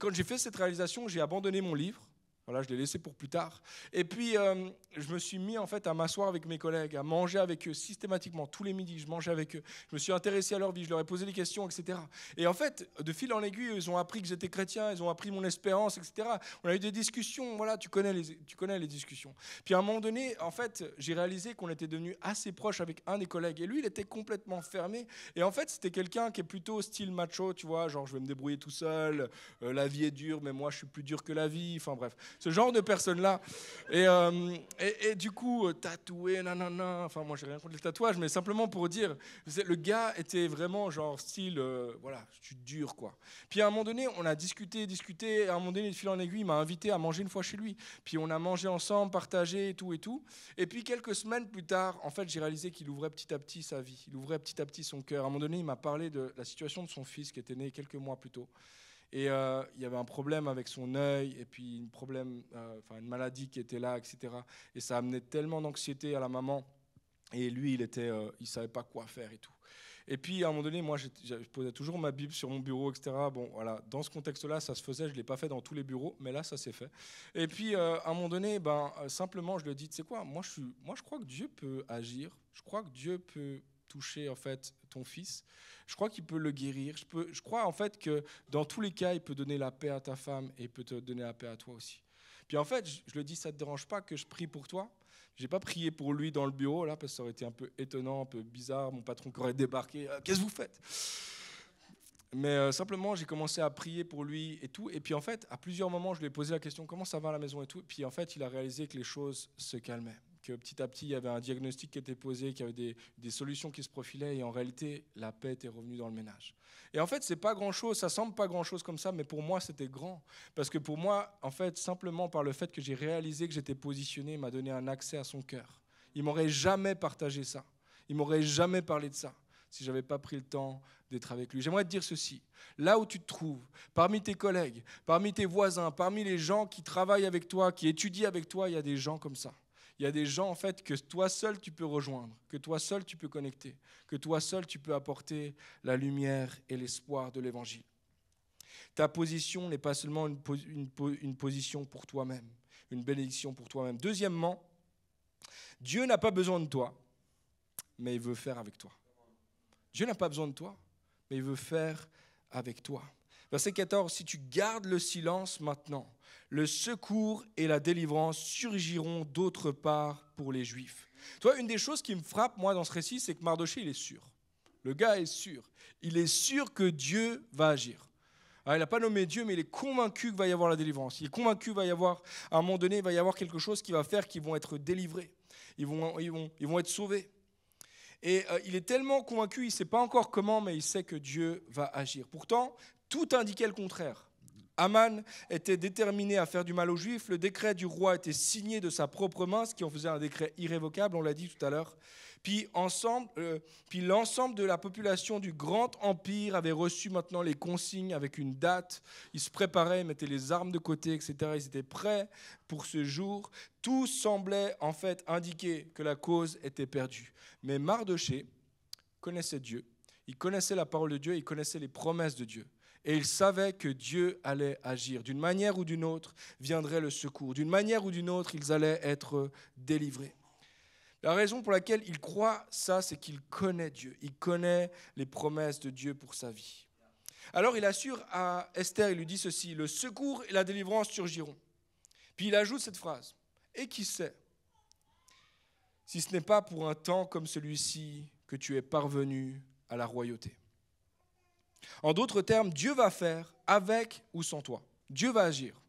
quand j'ai fait cette réalisation, j'ai abandonné mon livre. Voilà, je l'ai laissé pour plus tard. Et puis, je me suis mis en fait à m'asseoir avec mes collègues, à manger avec eux systématiquement. Tous les midis, je mangeais avec eux. Je me suis intéressé à leur vie, je leur ai posé des questions, etc. Et en fait, de fil en aiguille, ils ont appris que j'étais chrétien, ils ont appris mon espérance, etc. On a eu des discussions, voilà, tu connais les discussions. Puis à un moment donné, en fait, j'ai réalisé qu'on était devenus assez proches avec un des collègues. Et lui, il était complètement fermé. Et en fait, c'était quelqu'un qui est plutôt style macho, tu vois, genre je vais me débrouiller tout seul, la vie est dure, mais moi je suis plus dur que la vie, enfin bref. Ce genre de personnes-là. Et du coup, tatoué, nanana. Enfin, moi, j'ai rien contre les tatouages, mais simplement pour dire, le gars était vraiment genre style, voilà, je suis dur, quoi. Puis à un moment donné, on a discuté. Et à un moment donné, de fil en aiguille, il m'a invité à manger une fois chez lui. Puis on a mangé ensemble, partagé et tout. Et puis quelques semaines plus tard, en fait, j'ai réalisé qu'il ouvrait petit à petit sa vie. Il ouvrait petit à petit son cœur. À un moment donné, il m'a parlé de la situation de son fils qui était né quelques mois plus tôt. Et il y avait un problème avec son œil, et puis une maladie qui était là, etc. Et ça amenait tellement d'anxiété à la maman. Et lui, il savait pas quoi faire et tout. Et puis, à un moment donné, moi, je posais toujours ma Bible sur mon bureau, etc. Bon, voilà, dans ce contexte-là, ça se faisait. Je ne l'ai pas fait dans tous les bureaux, mais là, ça s'est fait. Et puis, à un moment donné, simplement, je lui ai dit, tu sais quoi, moi, je crois que Dieu peut agir. Je crois que Dieu peut toucher, en fait, ton fils. Je crois qu'il peut le guérir. Je crois, en fait, que dans tous les cas, il peut donner la paix à ta femme et il peut te donner la paix à toi aussi. Puis, en fait, je lui ai dit, ça ne te dérange pas que je prie pour toi ? Je n'ai pas prié pour lui dans le bureau, là, parce que ça aurait été un peu étonnant, un peu bizarre. Mon patron qui aurait débarqué. Qu'est-ce que vous faites ? Mais simplement, j'ai commencé à prier pour lui et tout. Et puis, en fait, à plusieurs moments, je lui ai posé la question, comment ça va à la maison et tout. Puis, en fait, il a réalisé que les choses se calmaient. Que petit à petit, il y avait un diagnostic qui était posé, qu'il y avait des solutions qui se profilaient. Et en réalité, la paix était revenue dans le ménage. Et en fait, c'est pas grand-chose. Ça semble pas grand-chose comme ça, mais pour moi, c'était grand. Parce que pour moi, en fait, simplement par le fait que j'ai réalisé que j'étais positionné, il m'a donné un accès à son cœur. Il m'aurait jamais partagé ça. Il m'aurait jamais parlé de ça. si je n'avais pas pris le temps d'être avec lui. J'aimerais te dire ceci. Là où tu te trouves, parmi tes collègues, parmi tes voisins, parmi les gens qui travaillent avec toi, qui étudient avec toi, il y a des gens comme ça. Il y a des gens en fait que toi seul tu peux rejoindre, que toi seul tu peux connecter, que toi seul tu peux apporter la lumière et l'espoir de l'évangile. Ta position n'est pas seulement une position pour toi-même, une bénédiction pour toi-même. Deuxièmement, Dieu n'a pas besoin de toi, mais il veut faire avec toi. Dieu n'a pas besoin de toi, mais il veut faire avec toi. Verset 14, si tu gardes le silence maintenant, le secours et la délivrance surgiront d'autre part pour les Juifs. Toi, une des choses qui me frappe, moi, dans ce récit, c'est que Mardochée, il est sûr. Le gars est sûr. Il est sûr que Dieu va agir. Alors, il n'a pas nommé Dieu, mais il est convaincu qu'il va y avoir la délivrance. Il est convaincu qu'il va y avoir, à un moment donné, il va y avoir quelque chose qui va faire qu'ils vont être délivrés. Ils vont être sauvés. Et il est tellement convaincu, il ne sait pas encore comment, mais il sait que Dieu va agir. Pourtant, tout indiquait le contraire. Aman était déterminé à faire du mal aux Juifs. Le décret du roi était signé de sa propre main, ce qui en faisait un décret irrévocable, on l'a dit tout à l'heure. Puis l'ensemble de la population du grand empire avait reçu maintenant les consignes avec une date. Ils se préparaient, ils mettaient les armes de côté, etc. Ils étaient prêts pour ce jour. Tout semblait en fait indiquer que la cause était perdue. Mais Mardochée connaissait Dieu. Il connaissait la parole de Dieu, il connaissait les promesses de Dieu. Et il savait que Dieu allait agir. D'une manière ou d'une autre viendrait le secours. D'une manière ou d'une autre, ils allaient être délivrés. La raison pour laquelle il croit ça, c'est qu'il connaît Dieu. Il connaît les promesses de Dieu pour sa vie. Alors il assure à Esther, il lui dit ceci, le secours et la délivrance surgiront. Puis il ajoute cette phrase, et qui sait, si ce n'est pas pour un temps comme celui-ci que tu es parvenu à la royauté. En d'autres termes, Dieu va faire avec ou sans toi. Dieu va agir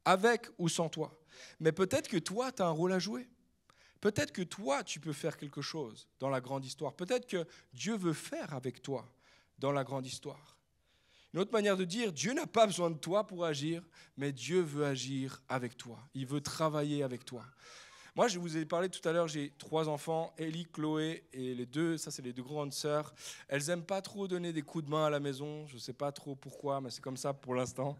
avec ou sans toi. Mais peut-être que toi, tu as un rôle à jouer. Peut-être que toi, tu peux faire quelque chose dans la grande histoire. Peut-être que Dieu veut faire avec toi dans la grande histoire. Une autre manière de dire, Dieu n'a pas besoin de toi pour agir, mais Dieu veut agir avec toi. Il veut travailler avec toi. Moi, je vous ai parlé tout à l'heure, j'ai 3 enfants, Ellie, Chloé et les 2, ça c'est les 2 grandes sœurs. Elles n'aiment pas trop donner des coups de main à la maison, je ne sais pas trop pourquoi, mais c'est comme ça pour l'instant.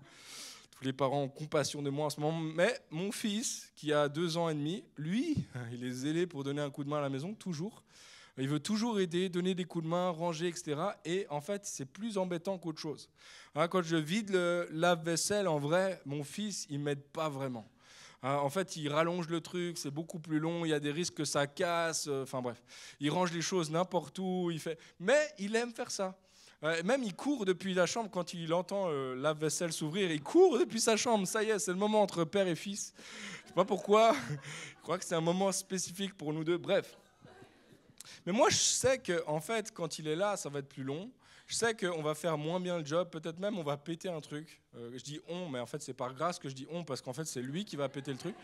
Tous les parents ont compassion de moi en ce moment. Mais mon fils, qui a 2 ans et demi, lui, il est zélé pour donner un coup de main à la maison, toujours. Il veut toujours aider, donner des coups de main, ranger, etc. Et en fait, c'est plus embêtant qu'autre chose. Quand je vide le lave-vaisselle, en vrai, mon fils, il ne m'aide pas vraiment. En fait, il rallonge le truc, c'est beaucoup plus long, il y a des risques que ça casse, enfin bref. Il range les choses n'importe où, mais il aime faire ça. Même il court depuis la chambre quand il entend le lave-vaisselle s'ouvrir. Il court depuis sa chambre. Ça y est, c'est le moment entre père et fils. Je ne sais pas pourquoi. Je crois que c'est un moment spécifique pour nous deux. Bref. Mais moi, je sais qu'en fait, quand il est là, ça va être plus long. Je sais qu'on va faire moins bien le job. Peut-être même on va péter un truc. Je dis on, mais en fait, c'est par grâce que je dis on, parce qu'en fait, c'est lui qui va péter le truc.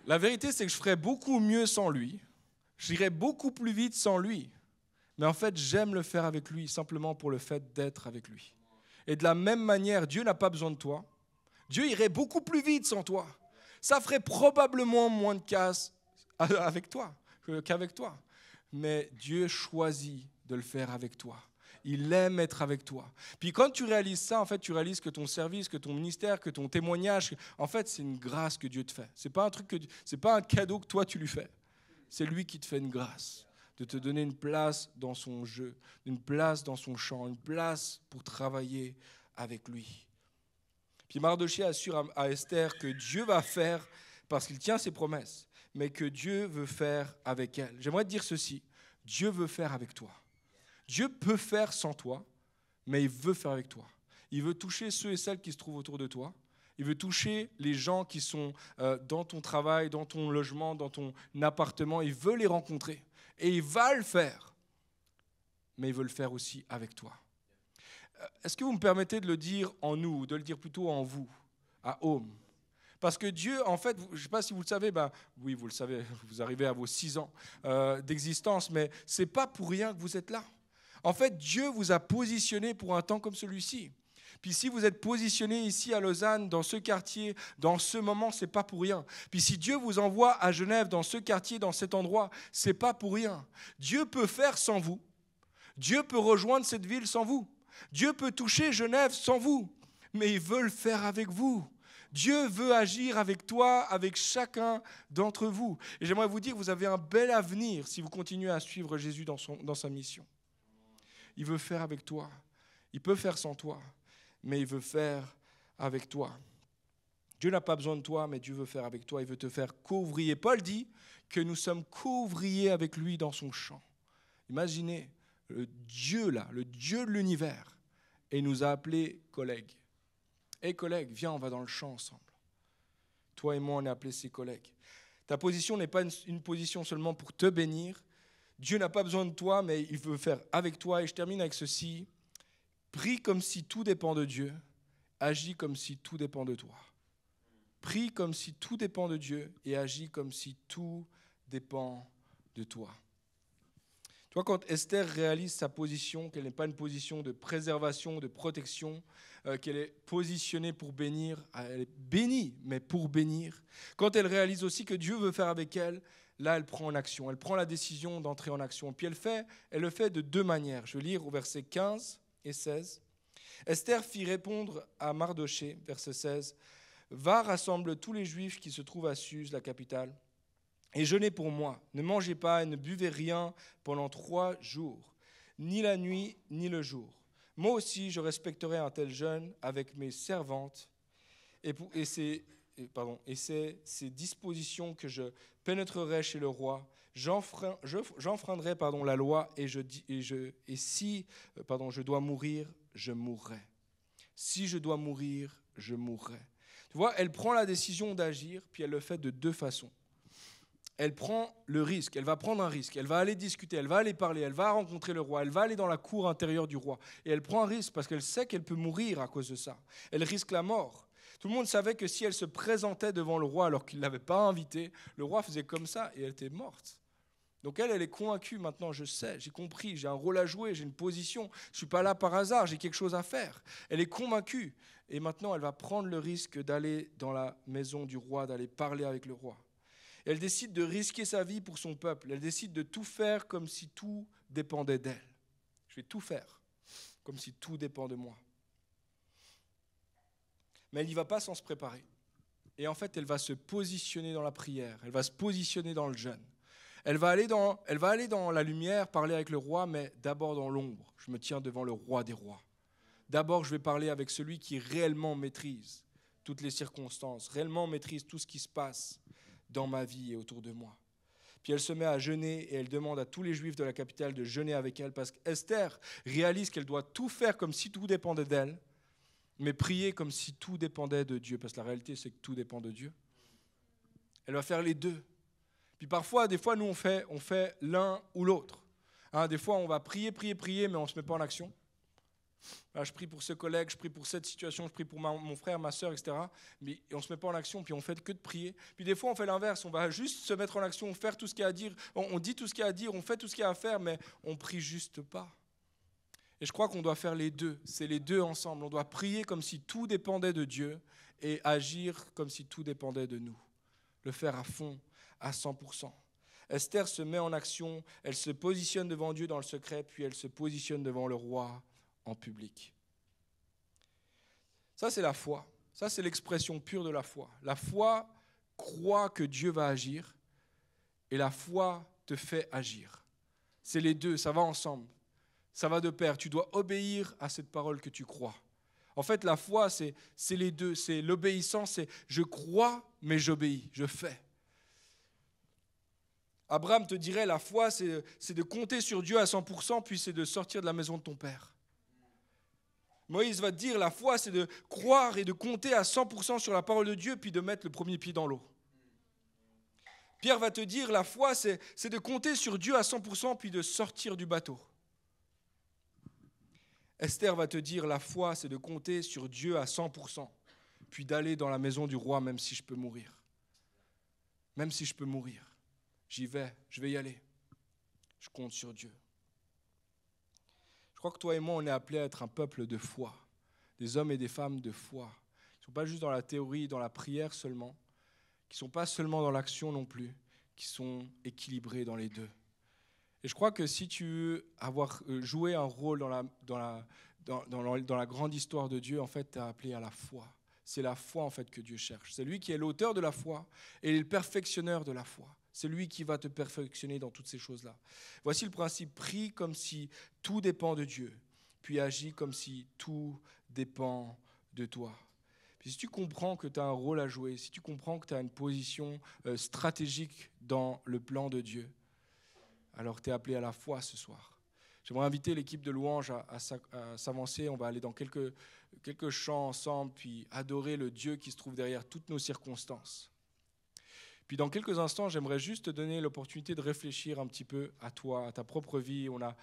La vérité, c'est que je ferais beaucoup mieux sans lui. J'irais beaucoup plus vite sans lui. Mais en fait, j'aime le faire avec lui, simplement pour le fait d'être avec lui. Et de la même manière, Dieu n'a pas besoin de toi. Dieu irait beaucoup plus vite sans toi. Ça ferait probablement moins de casse avec toi qu'avec toi. Mais Dieu choisit de le faire avec toi. Il aime être avec toi. Puis quand tu réalises ça, en fait, tu réalises que ton service, que ton ministère, que ton témoignage, en fait, c'est une grâce que Dieu te fait. C'est pas un cadeau que toi tu lui fais. C'est lui qui te fait une grâce. De te donner une place dans son jeu, une place dans son champ, une place pour travailler avec lui. Puis Mardochée assure à Esther que Dieu va faire parce qu'il tient ses promesses, mais que Dieu veut faire avec elle. J'aimerais te dire ceci, Dieu veut faire avec toi. Dieu peut faire sans toi, mais il veut faire avec toi. Il veut toucher ceux et celles qui se trouvent autour de toi. Il veut toucher les gens qui sont dans ton travail, dans ton logement, dans ton appartement. Il veut les rencontrer. Et il va le faire, mais il veut le faire aussi avec toi. Est-ce que vous me permettez de le dire en nous, ou de le dire plutôt en vous, à Home? Parce que Dieu, en fait, je ne sais pas si vous le savez, oui, vous le savez, vous arrivez à vos 6 ans d'existence, mais ce n'est pas pour rien que vous êtes là. En fait, Dieu vous a positionné pour un temps comme celui-ci. Puis si vous êtes positionné ici à Lausanne, dans ce quartier, dans ce moment, ce n'est pas pour rien. Puis si Dieu vous envoie à Genève, dans ce quartier, dans cet endroit, ce n'est pas pour rien. Dieu peut faire sans vous. Dieu peut rejoindre cette ville sans vous. Dieu peut toucher Genève sans vous. Mais il veut le faire avec vous. Dieu veut agir avec toi, avec chacun d'entre vous. Et j'aimerais vous dire que vous avez un bel avenir si vous continuez à suivre Jésus dans sa mission. Il veut faire avec toi. Il peut faire sans toi, mais il veut faire avec toi. Dieu n'a pas besoin de toi, mais Dieu veut faire avec toi. Il veut te faire co-ouvrier. Paul dit que nous sommes co-ouvriers avec lui dans son champ. Imaginez le Dieu là, le Dieu de l'univers, et il nous a appelés collègues. Hé collègues, viens, on va dans le champ ensemble. Toi et moi, on est appelés ses collègues. Ta position n'est pas une position seulement pour te bénir. Dieu n'a pas besoin de toi, mais il veut faire avec toi. Et je termine avec ceci. Prie comme si tout dépend de Dieu. Agis comme si tout dépend de toi. Prie comme si tout dépend de Dieu et agis comme si tout dépend de toi. Tu vois, quand Esther réalise sa position, qu'elle n'est pas une position de préservation, de protection, qu'elle est positionnée pour bénir, elle est bénie, mais pour bénir. Quand elle réalise aussi que Dieu veut faire avec elle, là, elle prend en action. Elle prend la décision d'entrer en action. Puis elle le fait de deux manières. Je vais lire au verset 15 et 16. Esther fit répondre à Mardoché, verset 16, « Va, rassemble tous les Juifs qui se trouvent à Suse, la capitale, et jeûnez pour moi. Ne mangez pas et ne buvez rien pendant 3 jours, ni la nuit, ni le jour. Moi aussi, je respecterai un tel jeûne avec mes servantes, et c'est ces dispositions que je pénétrerai chez le roi. J'enfreindrai la loi, et si je dois mourir, je mourrai. Si je dois mourir, je mourrai. » Tu vois, elle prend la décision d'agir, puis elle le fait de deux façons. Elle prend le risque, elle va prendre un risque, elle va aller discuter, elle va aller parler, elle va rencontrer le roi, elle va aller dans la cour intérieure du roi. Et elle prend un risque parce qu'elle sait qu'elle peut mourir à cause de ça. Elle risque la mort. Tout le monde savait que si elle se présentait devant le roi alors qu'il ne l'avait pas invitée, le roi faisait comme ça et elle était morte. Donc elle est convaincue maintenant, je sais, j'ai compris, j'ai un rôle à jouer, j'ai une position, je ne suis pas là par hasard, j'ai quelque chose à faire. Elle est convaincue et maintenant elle va prendre le risque d'aller dans la maison du roi, d'aller parler avec le roi. Elle décide de risquer sa vie pour son peuple, elle décide de tout faire comme si tout dépendait d'elle. Je vais tout faire comme si tout dépend de moi. Mais elle n'y va pas sans se préparer. Et en fait, elle va se positionner dans la prière, elle va se positionner dans le jeûne. Elle va aller dans la lumière, parler avec le roi, mais d'abord dans l'ombre. Je me tiens devant le roi des rois. D'abord, je vais parler avec celui qui réellement maîtrise toutes les circonstances, réellement maîtrise tout ce qui se passe dans ma vie et autour de moi. Puis elle se met à jeûner et elle demande à tous les Juifs de la capitale de jeûner avec elle parce qu'Esther réalise qu'elle doit tout faire comme si tout dépendait d'elle, mais prier comme si tout dépendait de Dieu, parce que la réalité, c'est que tout dépend de Dieu. Elle va faire les deux. Puis parfois, des fois, nous, on fait l'un ou l'autre. Des fois, on va prier, mais on ne se met pas en action. Là, je prie pour ce collègue, je prie pour cette situation, je prie pour mon frère, ma soeur, etc. Mais on ne se met pas en action, puis on ne fait que de prier. Puis des fois, on fait l'inverse, on va juste se mettre en action, faire tout ce qu'il y a à dire, on dit tout ce qu'il y a à dire, on fait tout ce qu'il y a à faire, mais on ne prie juste pas. Et je crois qu'on doit faire les deux, c'est les deux ensemble. On doit prier comme si tout dépendait de Dieu et agir comme si tout dépendait de nous. Le faire à fond, à 100%. Esther se met en action, elle se positionne devant Dieu dans le secret, puis elle se positionne devant le roi en public. Ça, c'est la foi. Ça, c'est l'expression pure de la foi. La foi croit que Dieu va agir et la foi te fait agir. C'est les deux, ça va ensemble. Ça va de pair. Tu dois obéir à cette parole que tu crois. En fait, la foi, c'est les deux. C'est l'obéissance, c'est je crois, mais j'obéis, je fais. Abraham te dirait, la foi, c'est de compter sur Dieu à 100%, puis c'est de sortir de la maison de ton père. Moïse va te dire, la foi, c'est de croire et de compter à 100% sur la parole de Dieu, puis de mettre le premier pied dans l'eau. Pierre va te dire, la foi, c'est de compter sur Dieu à 100%, puis de sortir du bateau. Esther va te dire, la foi, c'est de compter sur Dieu à 100%, puis d'aller dans la maison du roi, même si je peux mourir. Même si je peux mourir. J'y vais, je vais y aller. Je compte sur Dieu. Je crois que toi et moi, on est appelés à être un peuple de foi, des hommes et des femmes de foi, qui ne sont pas juste dans la théorie, dans la prière seulement, qui ne sont pas seulement dans l'action non plus, qui sont équilibrés dans les deux. Et je crois que si tu veux avoir joué un rôle dans la grande histoire de Dieu, en fait, tu es appelé à la foi. C'est la foi, en fait, que Dieu cherche. C'est lui qui est l'auteur de la foi et le perfectionneur de la foi. C'est lui qui va te perfectionner dans toutes ces choses-là. Voici le principe: prie comme si tout dépend de Dieu, puis agis comme si tout dépend de toi. Puis si tu comprends que tu as un rôle à jouer, si tu comprends que tu as une position stratégique dans le plan de Dieu, alors tu es appelé à la foi ce soir. J'aimerais inviter l'équipe de louange à s'avancer. On va aller dans quelques chants ensemble, puis adorer le Dieu qui se trouve derrière toutes nos circonstances. Puis dans quelques instants, j'aimerais juste te donner l'opportunité de réfléchir un petit peu à toi, à ta propre vie. On a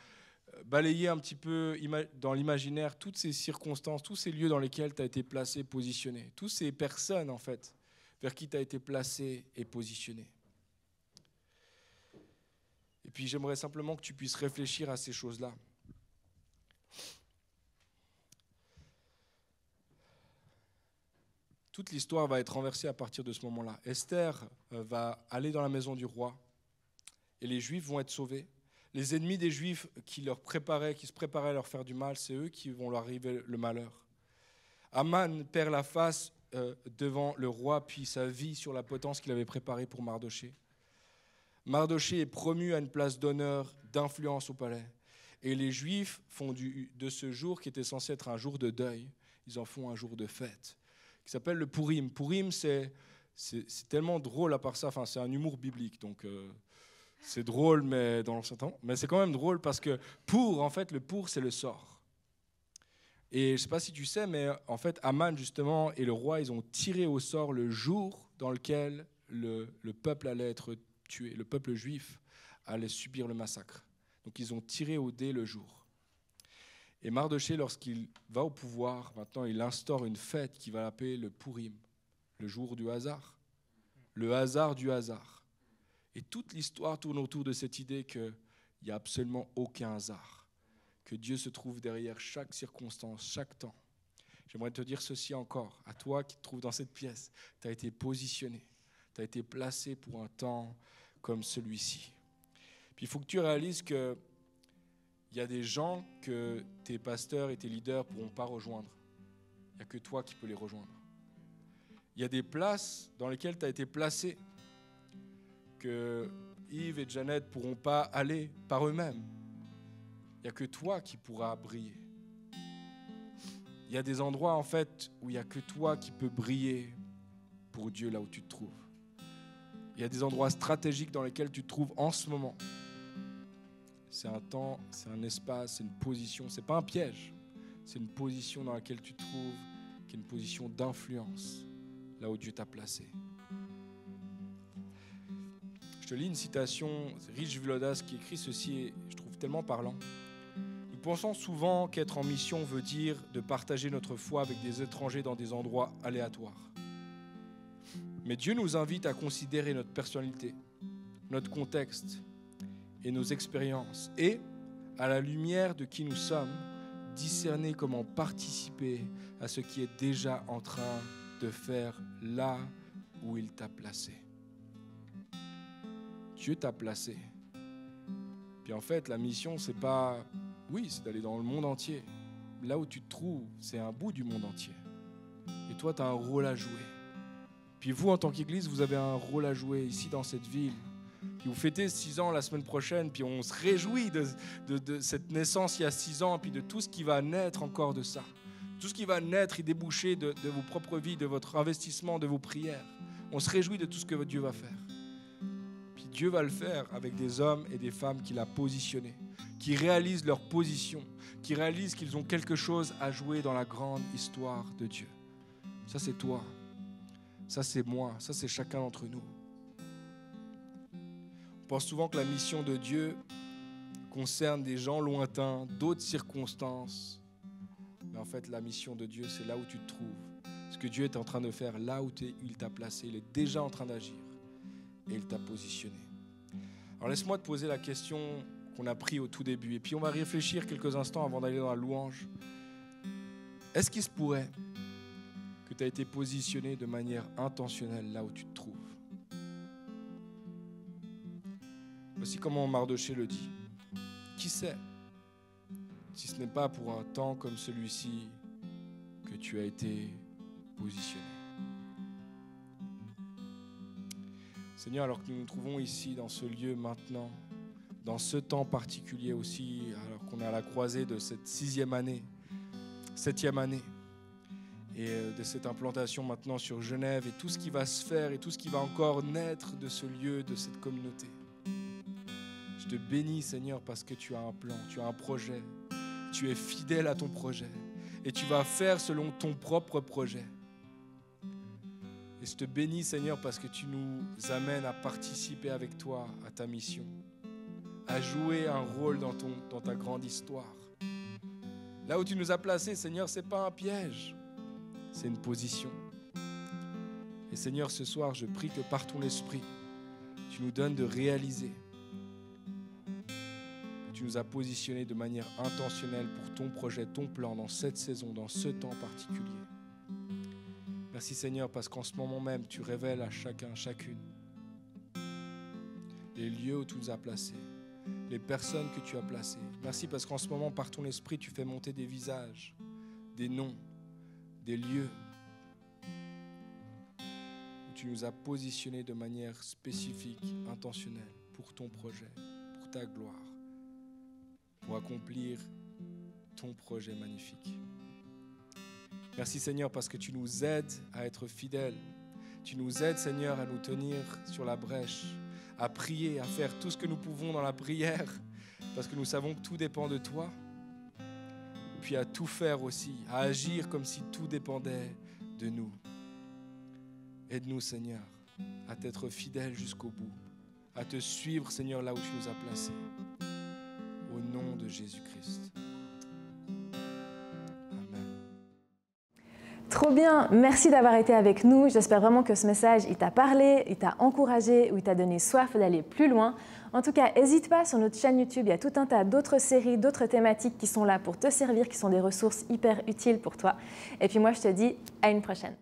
balayé un petit peu dans l'imaginaire toutes ces circonstances, tous ces lieux dans lesquels tu as été placé, positionné, toutes ces personnes en fait vers qui tu as été placé et positionné. Et puis j'aimerais simplement que tu puisses réfléchir à ces choses-là. Toute l'histoire va être renversée à partir de ce moment-là. Esther va aller dans la maison du roi et les Juifs vont être sauvés. Les ennemis des Juifs qui se préparaient à leur faire du mal, c'est eux qui vont leur arriver le malheur. Aman perd la face devant le roi, puis sa vie sur la potence qu'il avait préparée pour Mardoché. Mardoché est promu à une place d'honneur, d'influence au palais. Et les Juifs font de ce jour, qui était censé être un jour de deuil, ils en font un jour de fête, qui s'appelle le Purim. Purim, c'est tellement drôle à part ça, enfin, c'est un humour biblique, donc c'est drôle, mais dans l'ancien temps. Mais c'est quand même drôle parce que en fait, le pour, c'est le sort. Et je ne sais pas si tu sais, mais en fait, Aman, justement, et le roi, ils ont tiré au sort le jour dans lequel le peuple allait être tué, le peuple juif allait subir le massacre. Donc ils ont tiré au dé le jour. Et Mardoché, lorsqu'il va au pouvoir, maintenant il instaure une fête qui va l'appeler le Purim, le jour du hasard, le hasard du hasard. Et toute l'histoire tourne autour de cette idée qu'il n'y a absolument aucun hasard, que Dieu se trouve derrière chaque circonstance, chaque temps. J'aimerais te dire ceci encore, à toi qui te trouves dans cette pièce, tu as été positionné, tu as été placé pour un temps comme celui-ci. Puis il faut que tu réalises qu'il y a des gens que tes pasteurs et tes leaders ne pourront pas rejoindre. Il n'y a que toi qui peux les rejoindre. Il y a des places dans lesquelles tu as été placé que Yves et Janet ne pourront pas aller par eux-mêmes. Il n'y a que toi qui pourras briller. Il y a des endroits en fait où il n'y a que toi qui peux briller pour Dieu là où tu te trouves. Il y a des endroits stratégiques dans lesquels tu te trouves en ce moment. C'est un temps, c'est un espace, c'est une position. Ce n'est pas un piège. C'est une position dans laquelle tu te trouves, qui est une position d'influence, là où Dieu t'a placé. Je te lis une citation, c'est Rich Villodas qui écrit ceci, et je trouve tellement parlant. Nous pensons souvent qu'être en mission veut dire de partager notre foi avec des étrangers dans des endroits aléatoires. Mais Dieu nous invite à considérer notre personnalité, notre contexte et nos expériences, et, à la lumière de qui nous sommes, discerner comment participer à ce qui est déjà en train de faire là où il t'a placé. Dieu t'a placé. Puis en fait, la mission, c'est pas... Oui, c'est d'aller dans le monde entier. Là où tu te trouves, c'est un bout du monde entier. Et toi, tu as un rôle à jouer. Puis vous, en tant qu'Église, vous avez un rôle à jouer ici dans cette ville. Puis vous fêtez 6 ans la semaine prochaine, puis on se réjouit de cette naissance il y a 6 ans, puis de tout ce qui va naître encore de ça. Tout ce qui va naître et déboucher de vos propres vies, de votre investissement, de vos prières. On se réjouit de tout ce que Dieu va faire. Puis Dieu va le faire avec des hommes et des femmes qu'il a positionnés, qui réalisent leur position, qui réalisent qu'ils ont quelque chose à jouer dans la grande histoire de Dieu. Ça, c'est toi. Ça, c'est moi. Ça, c'est chacun d'entre nous. On pense souvent que la mission de Dieu concerne des gens lointains, d'autres circonstances. Mais en fait, la mission de Dieu, c'est là où tu te trouves. Ce que Dieu est en train de faire, là où il t'a placé, il est déjà en train d'agir. Et il t'a positionné. Alors laisse-moi te poser la question qu'on a prise au tout début. Et puis on va réfléchir quelques instants avant d'aller dans la louange. Est-ce qu'il se pourrait que tu as été positionné de manière intentionnelle là où tu te trouves? Voici comment Mardoché le dit. qui sait si ce n'est pas pour un temps comme celui-ci que tu as été positionné. Seigneur, alors que nous nous trouvons ici, dans ce lieu maintenant, dans ce temps particulier aussi, alors qu'on est à la croisée de cette 7e année, et de cette implantation maintenant sur Genève, et tout ce qui va se faire, et tout ce qui va encore naître de ce lieu, de cette communauté. Je te bénis, Seigneur, parce que tu as un plan, tu as un projet, tu es fidèle à ton projet, et tu vas faire selon ton propre projet. Et je te bénis, Seigneur, parce que tu nous amènes à participer avec toi à ta mission, à jouer un rôle dans ta grande histoire. Là où tu nous as placés, Seigneur, ce n'est pas un piège, c'est une position. Et Seigneur, ce soir, je prie que par ton esprit, tu nous donnes de réaliser que tu nous as positionnés de manière intentionnelle pour ton projet, ton plan, dans cette saison, dans ce temps particulier. Merci Seigneur, parce qu'en ce moment même, tu révèles à chacun, chacune, les lieux où tu nous as placés, les personnes que tu as placées. Merci parce qu'en ce moment, par ton esprit, tu fais monter des visages, des noms, des lieux où tu nous as positionnés de manière spécifique, intentionnelle, pour ton projet, pour ta gloire, pour accomplir ton projet magnifique. Merci Seigneur parce que tu nous aides à être fidèles. Tu nous aides Seigneur à nous tenir sur la brèche, à prier, à faire tout ce que nous pouvons dans la prière parce que nous savons que tout dépend de toi. Puis à tout faire aussi, à agir comme si tout dépendait de nous. Aide-nous Seigneur à t'être fidèles jusqu'au bout, à te suivre Seigneur là où tu nous as placés. Au nom de Jésus-Christ. Trop bien, merci d'avoir été avec nous. J'espère vraiment que ce message, il t'a parlé, il t'a encouragé ou il t'a donné soif d'aller plus loin. En tout cas, n'hésite pas, sur notre chaîne YouTube, il y a tout un tas d'autres séries, d'autres thématiques qui sont là pour te servir, qui sont des ressources hyper utiles pour toi. Et puis moi, je te dis à une prochaine.